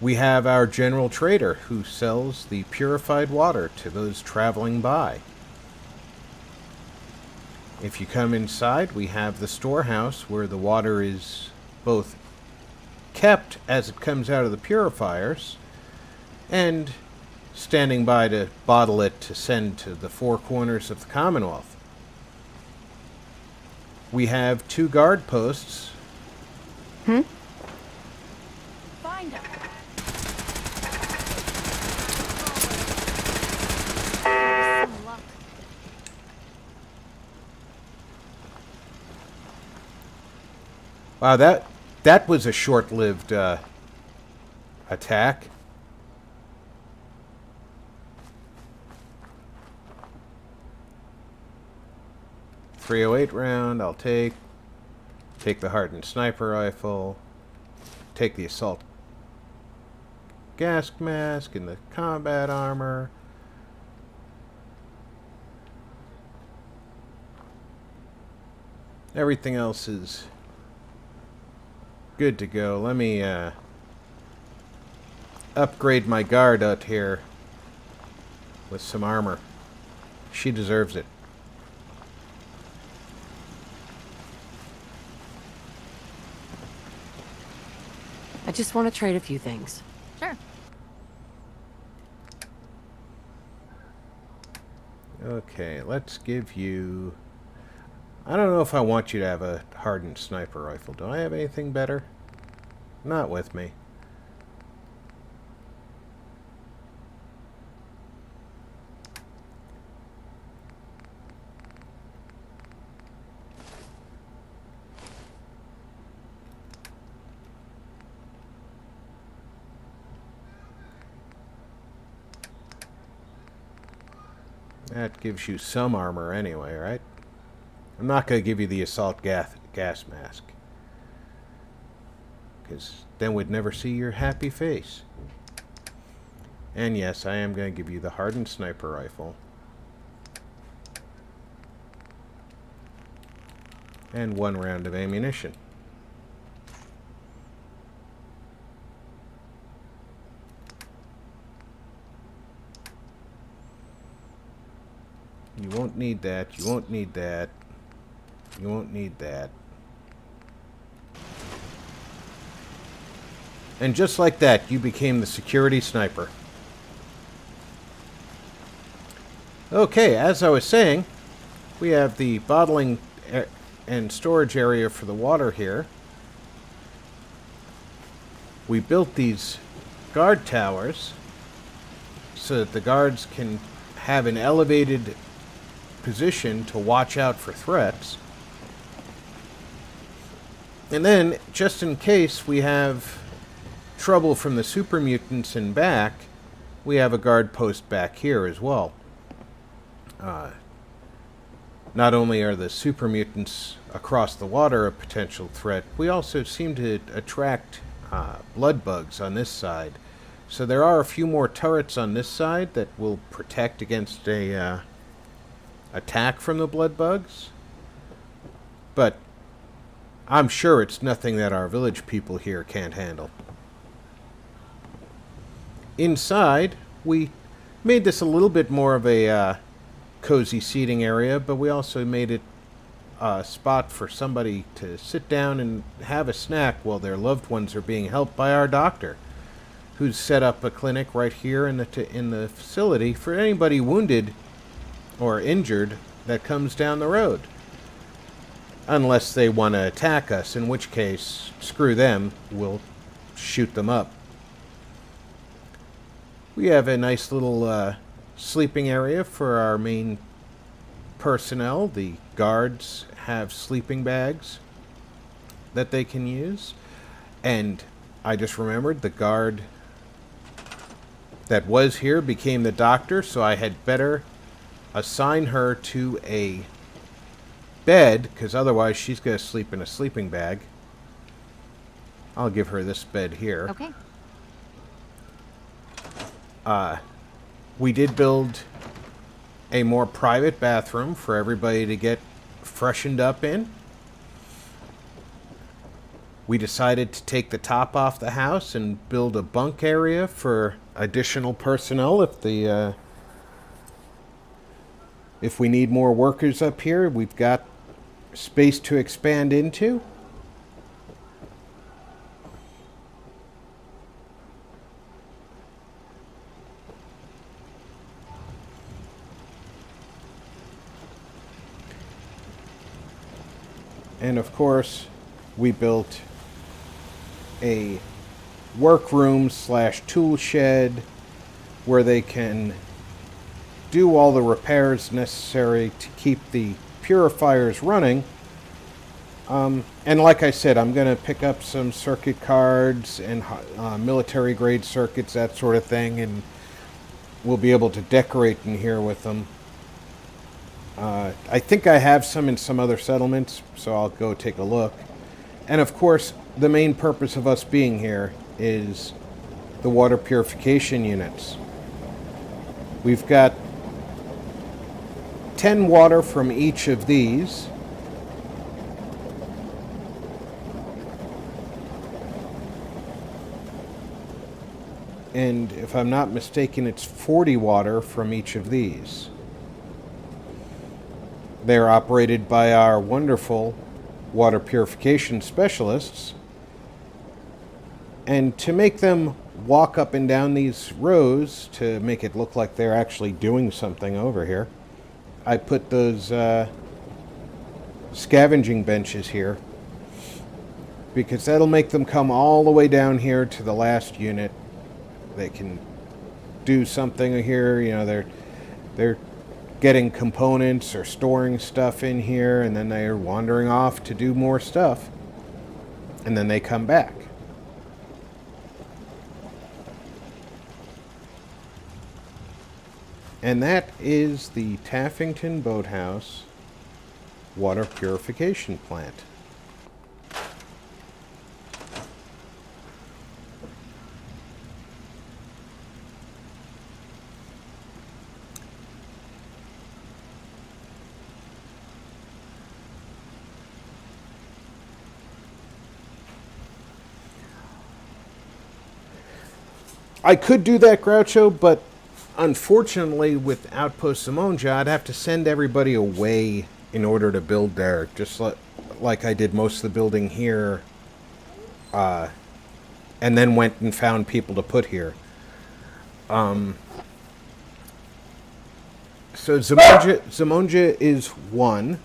We have our general trader who sells the purified water to those traveling by. If you come inside, we have the storehouse where the water is both kept as it comes out of the purifiers and standing by to bottle it to send to the four corners of the Commonwealth. We have 2 guard posts. Find him. Some luck. Wow, that was a short-lived attack. .308 round, I'll take the hardened sniper rifle, take the assault gas mask and the combat armor. Everything else is good to go. Let me upgrade my guard out here with some armor. She deserves it. I just want to trade a few things. Sure. Okay, let's give you... I don't know if I want you to have a hardened sniper rifle. Do I have anything better? Not with me. That gives you some armor anyway, right? I'm not going to give you the assault gas mask, because then we'd never see your happy face. And yes, I am going to give you the hardened sniper rifle. And 1 round of ammunition. You won't need that, you won't need that, you won't need that. And just like that, you became the security sniper. Okay, as I was saying, we have the bottling and storage area for the water here. We built these guard towers so that the guards can have an elevated position to watch out for threats. And then, just in case we have trouble from the super mutants in back, we have a guard post back here as well. Not only are the super mutants across the water a potential threat, we also seem to attract blood bugs on this side. So there are a few more turrets on this side that will protect against a attack from the blood bugs. But I'm sure it's nothing that our village people here can't handle. Inside, we made this a little bit more of a cozy seating area, but we also made it a spot for somebody to sit down and have a snack while their loved ones are being helped by our doctor, who's set up a clinic right here in the facility for anybody wounded or injured that comes down the road. Unless they want to attack us, in which case, screw them, we'll shoot them up. We have a nice little sleeping area for our main personnel. The guards have sleeping bags that they can use. And I just remembered the guard that was here became the doctor, so I had better assign her to a bed, because otherwise she's going to sleep in a sleeping bag. I'll give her this bed here. Okay. We did build a more private bathroom for everybody to get freshened up in. We decided to take the top off the house and build a bunk area for additional personnel if we need more workers up here. We've got space to expand into. And of course, we built a workroom / tool shed where they can do all the repairs necessary to keep the purifiers running. And like I said, I'm going to pick up some circuit cards and military grade circuits, that sort of thing, and we'll be able to decorate in here with them. I think I have some in some other settlements, so I'll go take a look. And of course, the main purpose of us being here is the water purification units. We've got 10 water from each of these. And if I'm not mistaken, it's 40 water from each of these. They're operated by our wonderful water purification specialists. And to make them walk up and down these rows, to make it look like they're actually doing something over here, I put those scavenging benches here, because that'll make them come all the way down here to the last unit. They can do something here, you know, they're getting components or storing stuff in here, and then they're wandering off to do more stuff, and then they come back. And that is the Taffington Boathouse water purification plant. I could do that, Groucho, but unfortunately with Outpost Simonja, I'd have to send everybody away in order to build there, just like I did most of the building here, and then went and found people to put here. So Simonja is 1.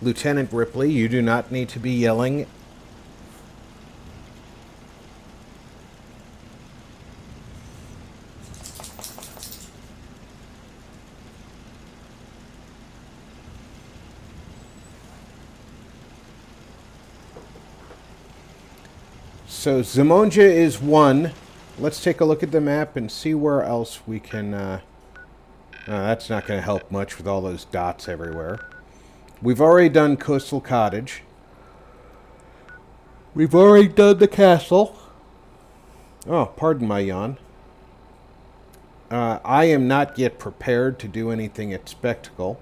Lieutenant Ripley, you do not need to be yelling. So Zimonja is 1. Let's take a look at the map and see where else we can... that's not going to help much with all those dots everywhere. We've already done Coastal Cottage. We've already done the castle. Oh, pardon my yawn. I am not yet prepared to do anything at Spectacle.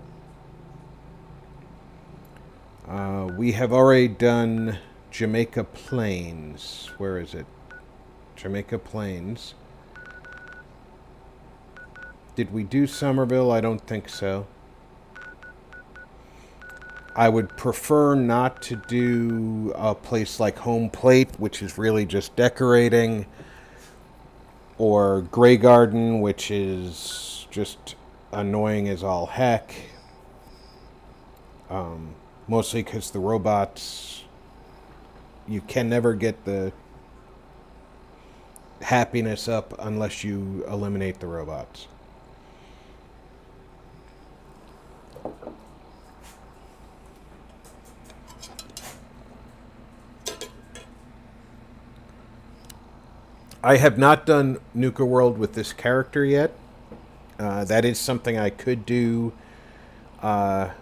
We have already done Jamaica Plains. Where is it? Jamaica Plains. Did we do Somerville? I don't think so. I would prefer not to do a place like Home Plate, which is really just decorating, or Grey Garden, which is just annoying as all heck. Mostly because the robots, you can never get the happiness up unless you eliminate the robots. I have not done Nuka World with this character yet. That is something I could do over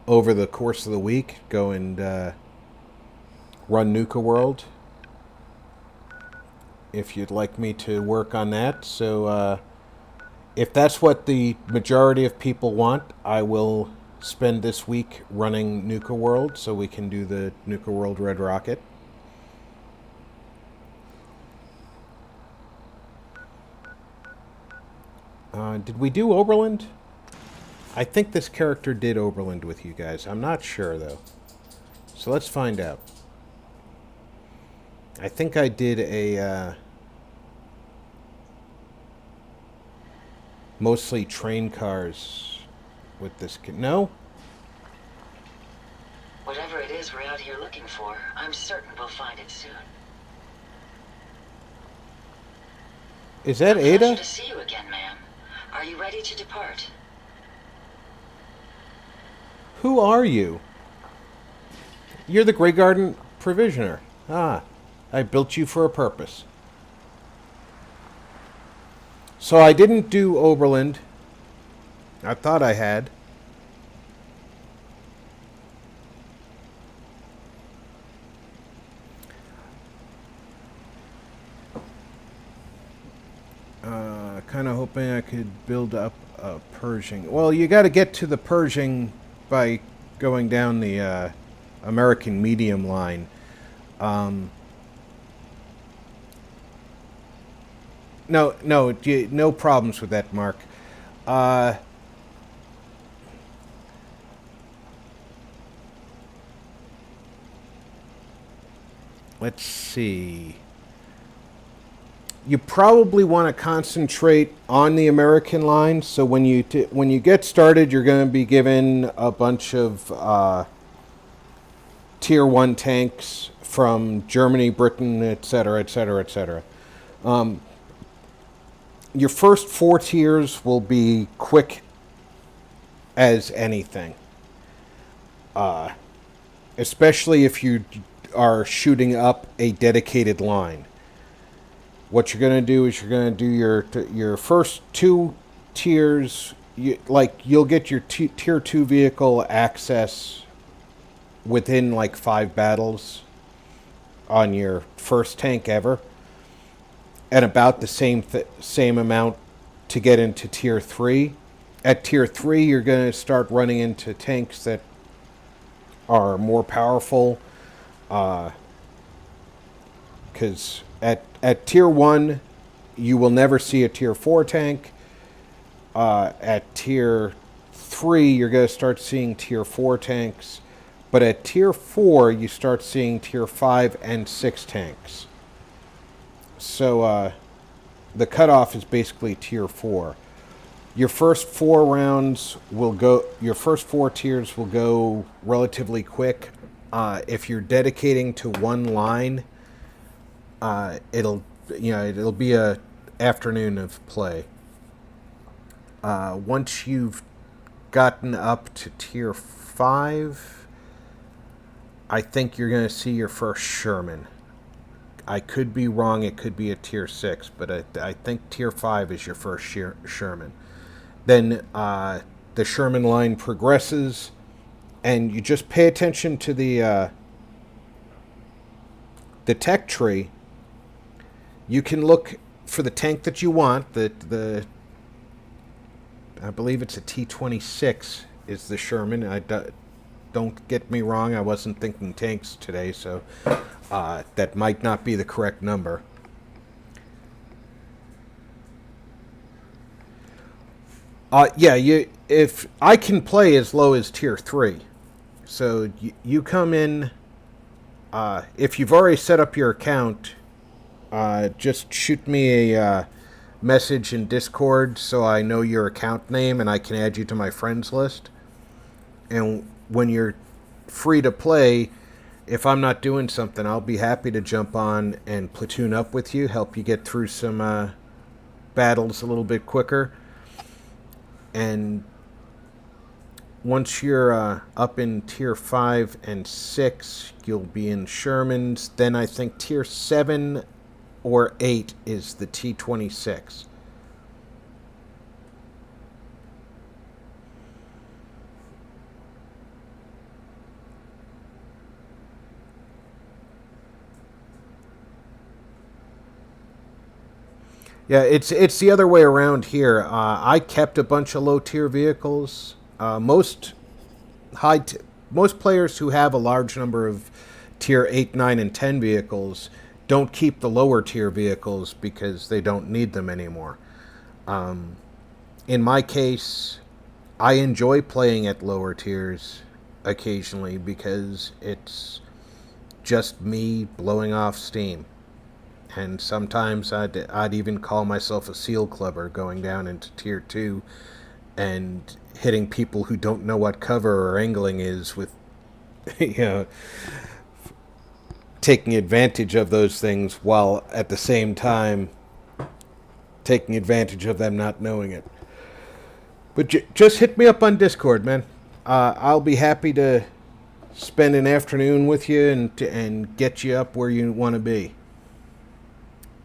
the course of the week. Go and run Nuka World. If you'd like me to work on that. So if that's what the majority of people want, I will spend this week running Nuka World so we can do the Nuka World Red Rocket. Did we do Oberland? I think this character did Oberland with you guys. I'm not sure, though. So let's find out. I think I did a... mostly train cars with this kid. No? Whatever it is we're out here looking for, I'm certain we'll find it soon. Is that A Ada? pleasure to see you again, ma'am. Are you ready to depart? Who are you? You're the Grey Garden Provisioner. Ah, I built you for a purpose. So I didn't do Oberland. I thought I had. Kind of hoping I could build up a Pershing. Well, you got to get to the Pershing by going down the American medium line. No problems with that, Mark. Let's see. You probably want to concentrate on the American line. So when you get started, you're going to be given a bunch of Tier 1 tanks from Germany, Britain, etc., etc., etc. Your first 4 tiers will be quick as anything. Especially if you are shooting up a dedicated line. What you're going to do is you're going to do your first 2 tiers. You'll get your tier 2 vehicle access within like 5 battles on your first tank ever, and about the same amount to get into tier 3. At tier 3, you're going to start running into tanks that are more powerful, because at tier 1, you will never see a tier 4 tank. At tier 3, you're going to start seeing tier 4 tanks. But at tier 4, you start seeing tier 5 and 6 tanks. So the cutoff is basically tier 4. Your first 4 rounds will go. Your first 4 tiers will go relatively quick. If you're dedicating to one line, it'll be a afternoon of play. Once you've gotten up to tier 5, I think you're going to see your first Sherman. I could be wrong. It could be a tier 6, but I think tier 5 is your first Sherman. Then the Sherman line progresses, and you just pay attention to the tech tree. You can look for the tank that you want. I believe it's a T-26 is the Sherman. Don't get me wrong. I wasn't thinking tanks today, so that might not be the correct number. If I can play as low as tier 3. So you come in, if you've already set up your account, just shoot me a message in Discord so I know your account name and I can add you to my friends list. And when you're free to play, if I'm not doing something, I'll be happy to jump on and platoon up with you, help you get through some battles a little bit quicker. And once you're up in tier 5 and 6, you'll be in Shermans. Then I think tier 7 or 8 is the T-26. Yeah, it's the other way around here. I kept a bunch of low-tier vehicles. Most players who have a large number of tier 8, 9, and 10 vehicles don't keep the lower-tier vehicles because they don't need them anymore. In my case, I enjoy playing at lower tiers occasionally because it's just me blowing off steam. And sometimes I'd even call myself a seal clubber, going down into tier 2 and hitting people who don't know what cover or angling is with, taking advantage of those things while at the same time taking advantage of them not knowing it. But just hit me up on Discord, man. I'll be happy to spend an afternoon with you and get you up where you want to be.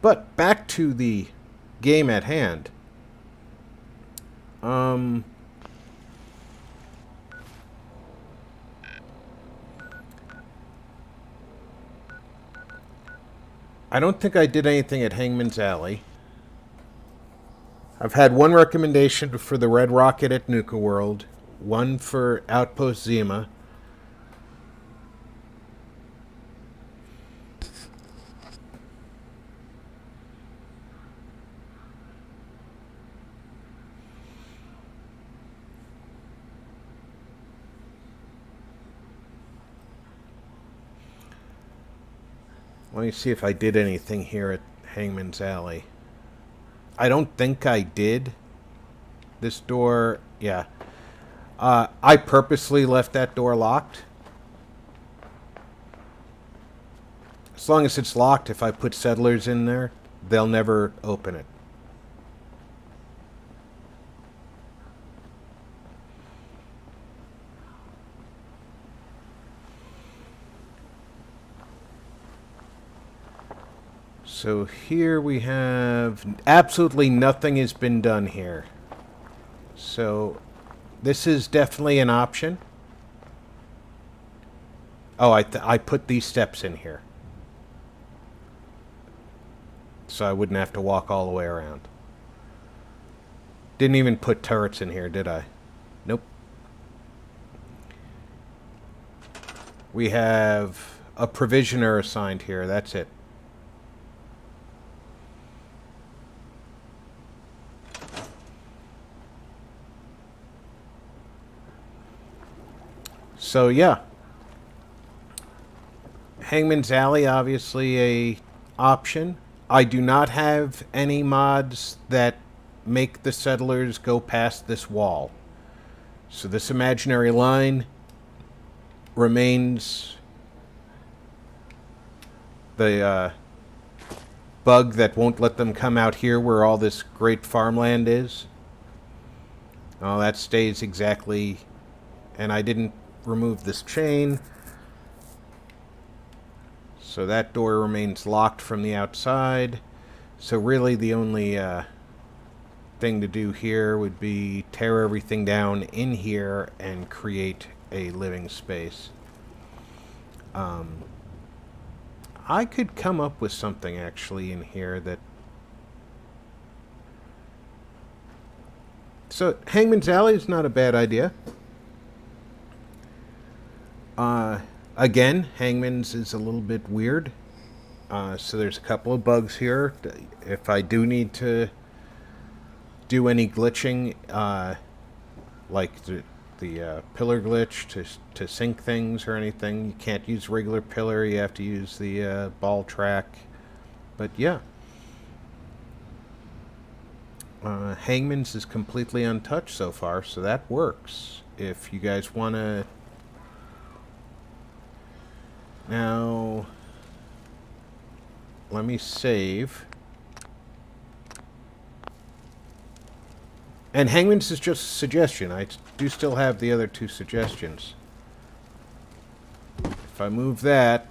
But back to the game at hand. I don't think I did anything at Hangman's Alley. I've had one recommendation for the Red Rocket at Nuka World, one for Outpost Zima. Let me see if I did anything here at Hangman's Alley. I don't think I did. This door, yeah. I purposely left that door locked. As long as it's locked, if I put settlers in there, they'll never open it. So here we have absolutely nothing has been done here. So this is definitely an option. Oh, I put these steps in here. So I wouldn't have to walk all the way around. Didn't even put turrets in here, did I? Nope. We have a provisioner assigned here. That's it. So yeah, Hangman's Alley, obviously a option. I do not have any mods that make the settlers go past this wall. So this imaginary line remains the bug that won't let them come out here where all this great farmland is. Oh, that stays exactly, and I didn't remove this chain. So that door remains locked from the outside. So really the only thing to do here would be tear everything down in here and create a living space. I could come up with something actually in here that... So Hangman's Alley is not a bad idea. Again, Hangman's is a little bit weird. So there's a couple of bugs here. If I do need to do any glitching, like the pillar glitch to sync things or anything, you can't use regular pillar. You have to use the ball track. But yeah. Hangman's is completely untouched so far, so that works. If you guys want to... Now, let me save. And Hangman's is just a suggestion. I do still have the other two suggestions. If I move that,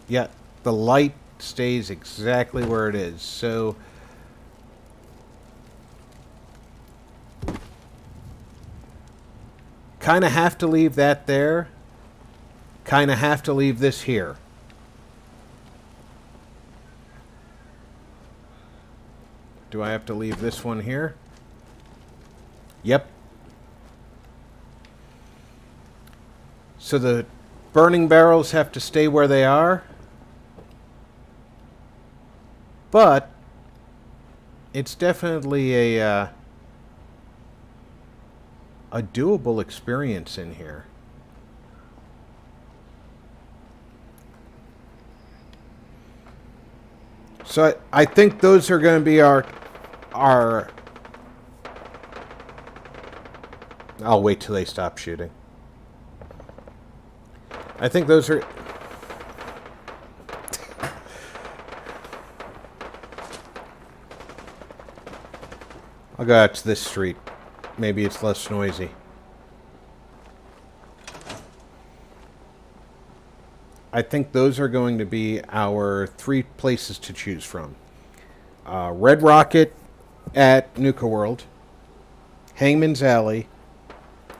yeah, the light stays exactly where it is. So kind of have to leave that there. Kind of have to leave this here. Do I have to leave this one here? Yep. So the burning barrels have to stay where they are. But it's definitely a doable experience in here. So I think those are going to be our... I'll wait till they stop shooting. I think those are... I'll go out to this street. Maybe it's less noisy. I think those are going to be our 3 places to choose from. Red Rocket at Nuka World, Hangman's Alley,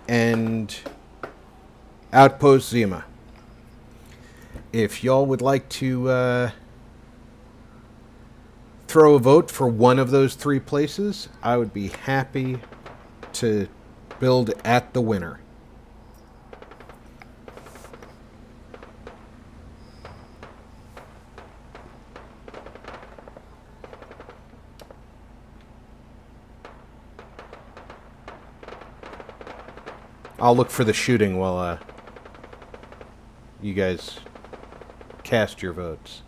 and Outpost Zima. If y'all would like to throw a vote for one of those 3 places, I would be happy to build at the winner. I'll look for the shooting while you guys cast your votes.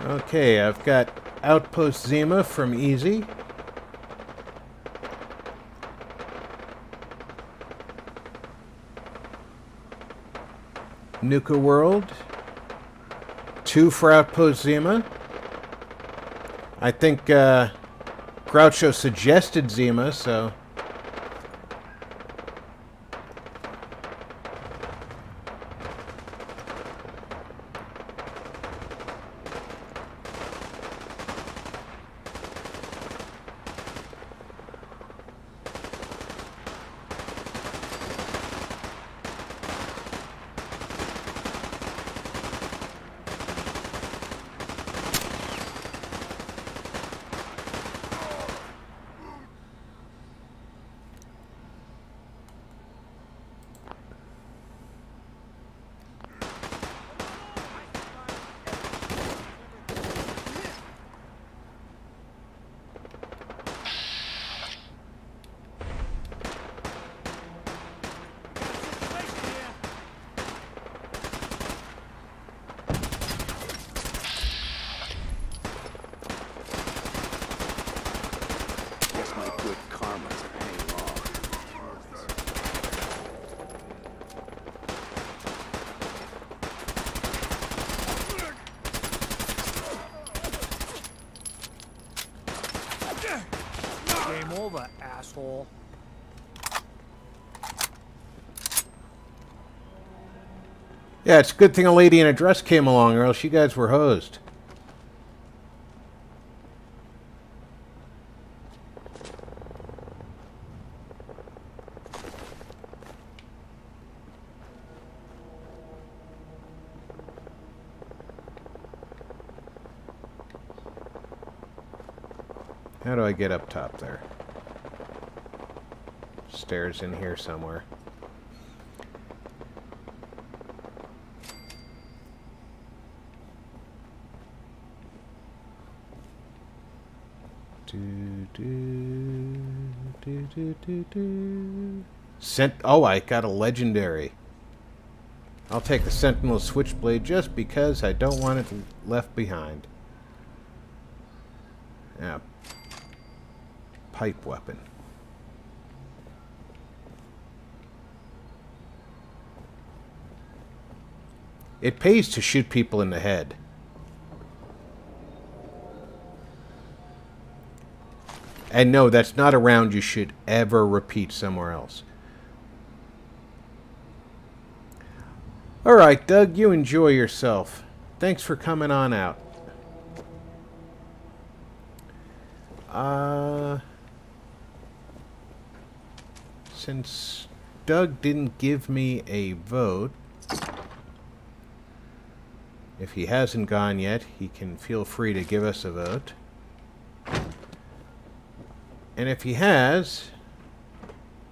Okay, I've got Outpost Zima from Easy. Nuka World. 2 for Outpost Zima. I think Groucho suggested Zima, so... asshole. Yeah, it's a good thing a lady in a dress came along, or else you guys were hosed. How do I get up top there? Stairs in here somewhere. Oh, I got a legendary. I'll take the Sentinel Switchblade just because I don't want it left behind. Yeah. Pipe weapon. It pays to shoot people in the head. And no, that's not a round you should ever repeat somewhere else. Alright, Doug, you enjoy yourself. Thanks for coming on out. Since Doug didn't give me a vote, if he hasn't gone yet, he can feel free to give us a vote. And if he has,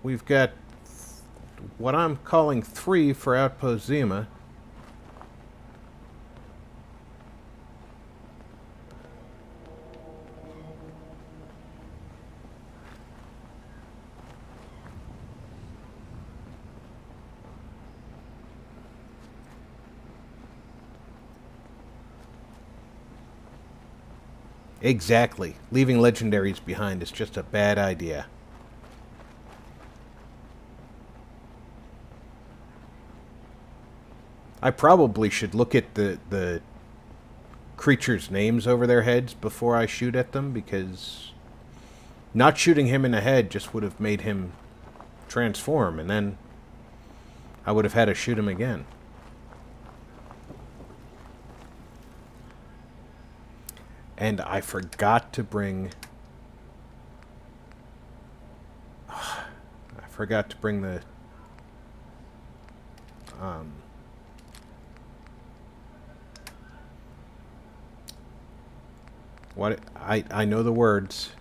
we've got what I'm calling 3 for Outpost Zima. Exactly. Leaving legendaries behind is just a bad idea. I probably should look at the creatures' names over their heads before I shoot at them, because not shooting him in the head just would have made him transform, and then I would have had to shoot him again. And I forgot to bring... I forgot to bring the... What... I know the words.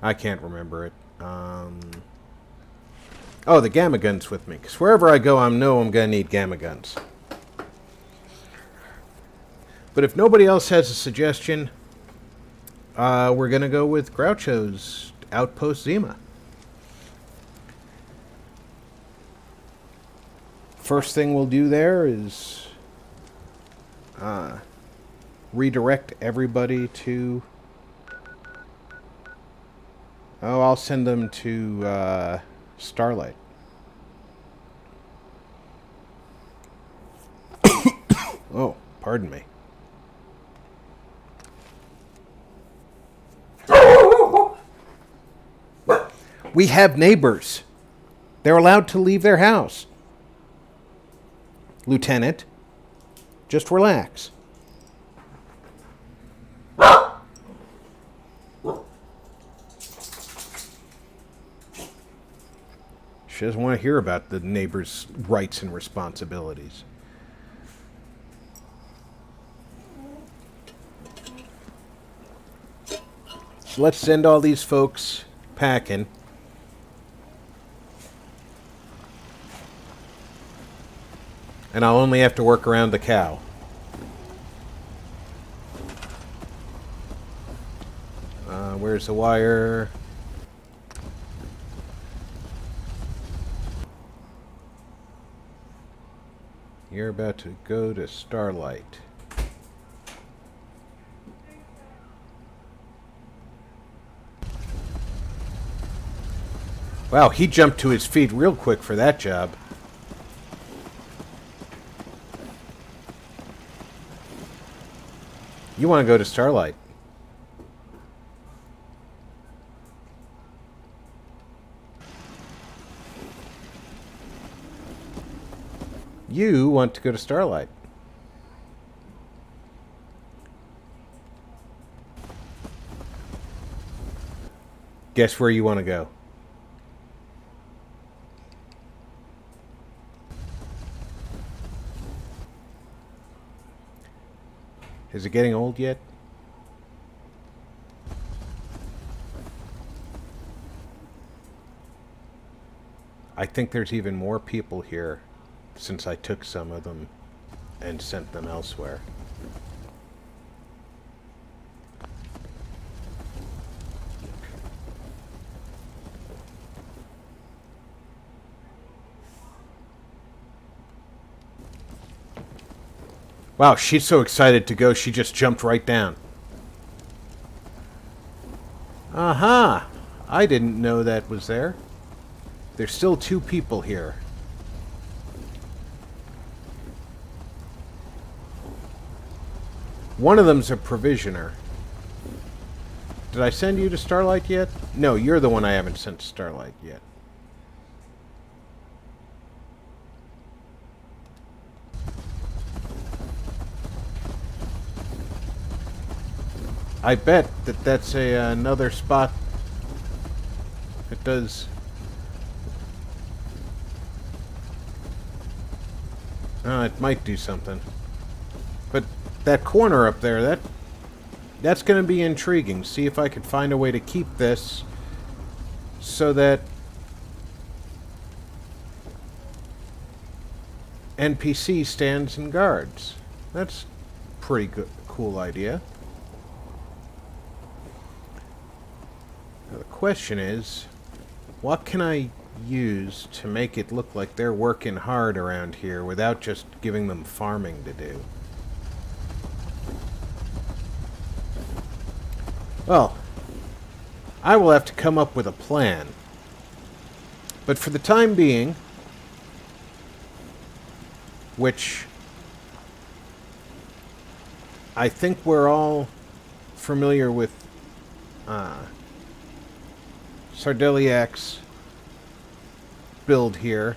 I can't remember it. Oh, the gamma guns with me. Because wherever I go, I know I'm going to need gamma guns. But if nobody else has a suggestion, we're going to go with Groucho's Outpost Zima. First thing we'll do there is redirect everybody to... Oh, I'll send them to Starlight. Oh, pardon me. We have neighbors. They're allowed to leave their house. Lieutenant, just relax. She doesn't want to hear about the neighbors' rights and responsibilities. So let's send all these folks packing. And I'll only have to work around the cow. Where's the wire? You're about to go to Starlight. Wow, he jumped to his feet real quick for that job. You want to go to Starlight. You want to go to Starlight. Guess where you want to go. Is it getting old yet? I think there's even more people here since I took some of them and sent them elsewhere. Wow, she's so excited to go, she just jumped right down. Aha! I didn't know that was there. There's still 2 people here. One of them's a provisioner. Did I send you to Starlight yet? No, you're the one I haven't sent to Starlight yet. I bet that that's another spot that does... it might do something. But that corner up there, that's going to be intriguing. See if I could find a way to keep this so that NPC stands and guards. That's a pretty good, cool idea. Now the question is, what can I use to make it look like they're working hard around here without just giving them farming to do? Well, I will have to come up with a plan. But for the time being, which I think we're all familiar with Sardeliak's build here,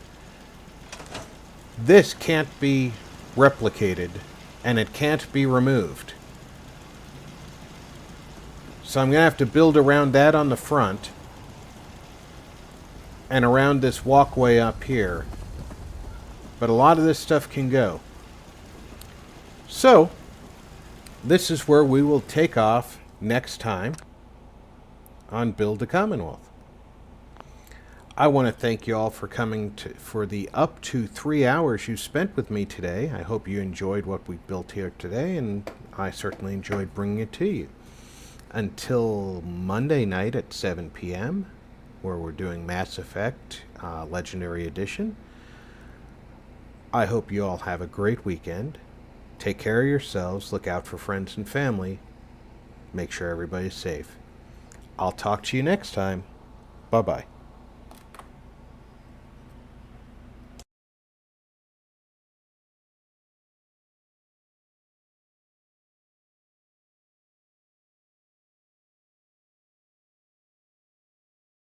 this can't be replicated and it can't be removed. So I'm going to have to build around that on the front and around this walkway up here. But a lot of this stuff can go. So, this is where we will take off next time on Build a Commonwealth. I want to thank you all for coming for the up to 3 hours you spent with me today. I hope you enjoyed what we built here today, and I certainly enjoyed bringing it to you. Until Monday night at 7 p.m., where we're doing Mass Effect Legendary Edition, I hope you all have a great weekend. Take care of yourselves, look out for friends and family, make sure everybody's safe. I'll talk to you next time. Bye-bye.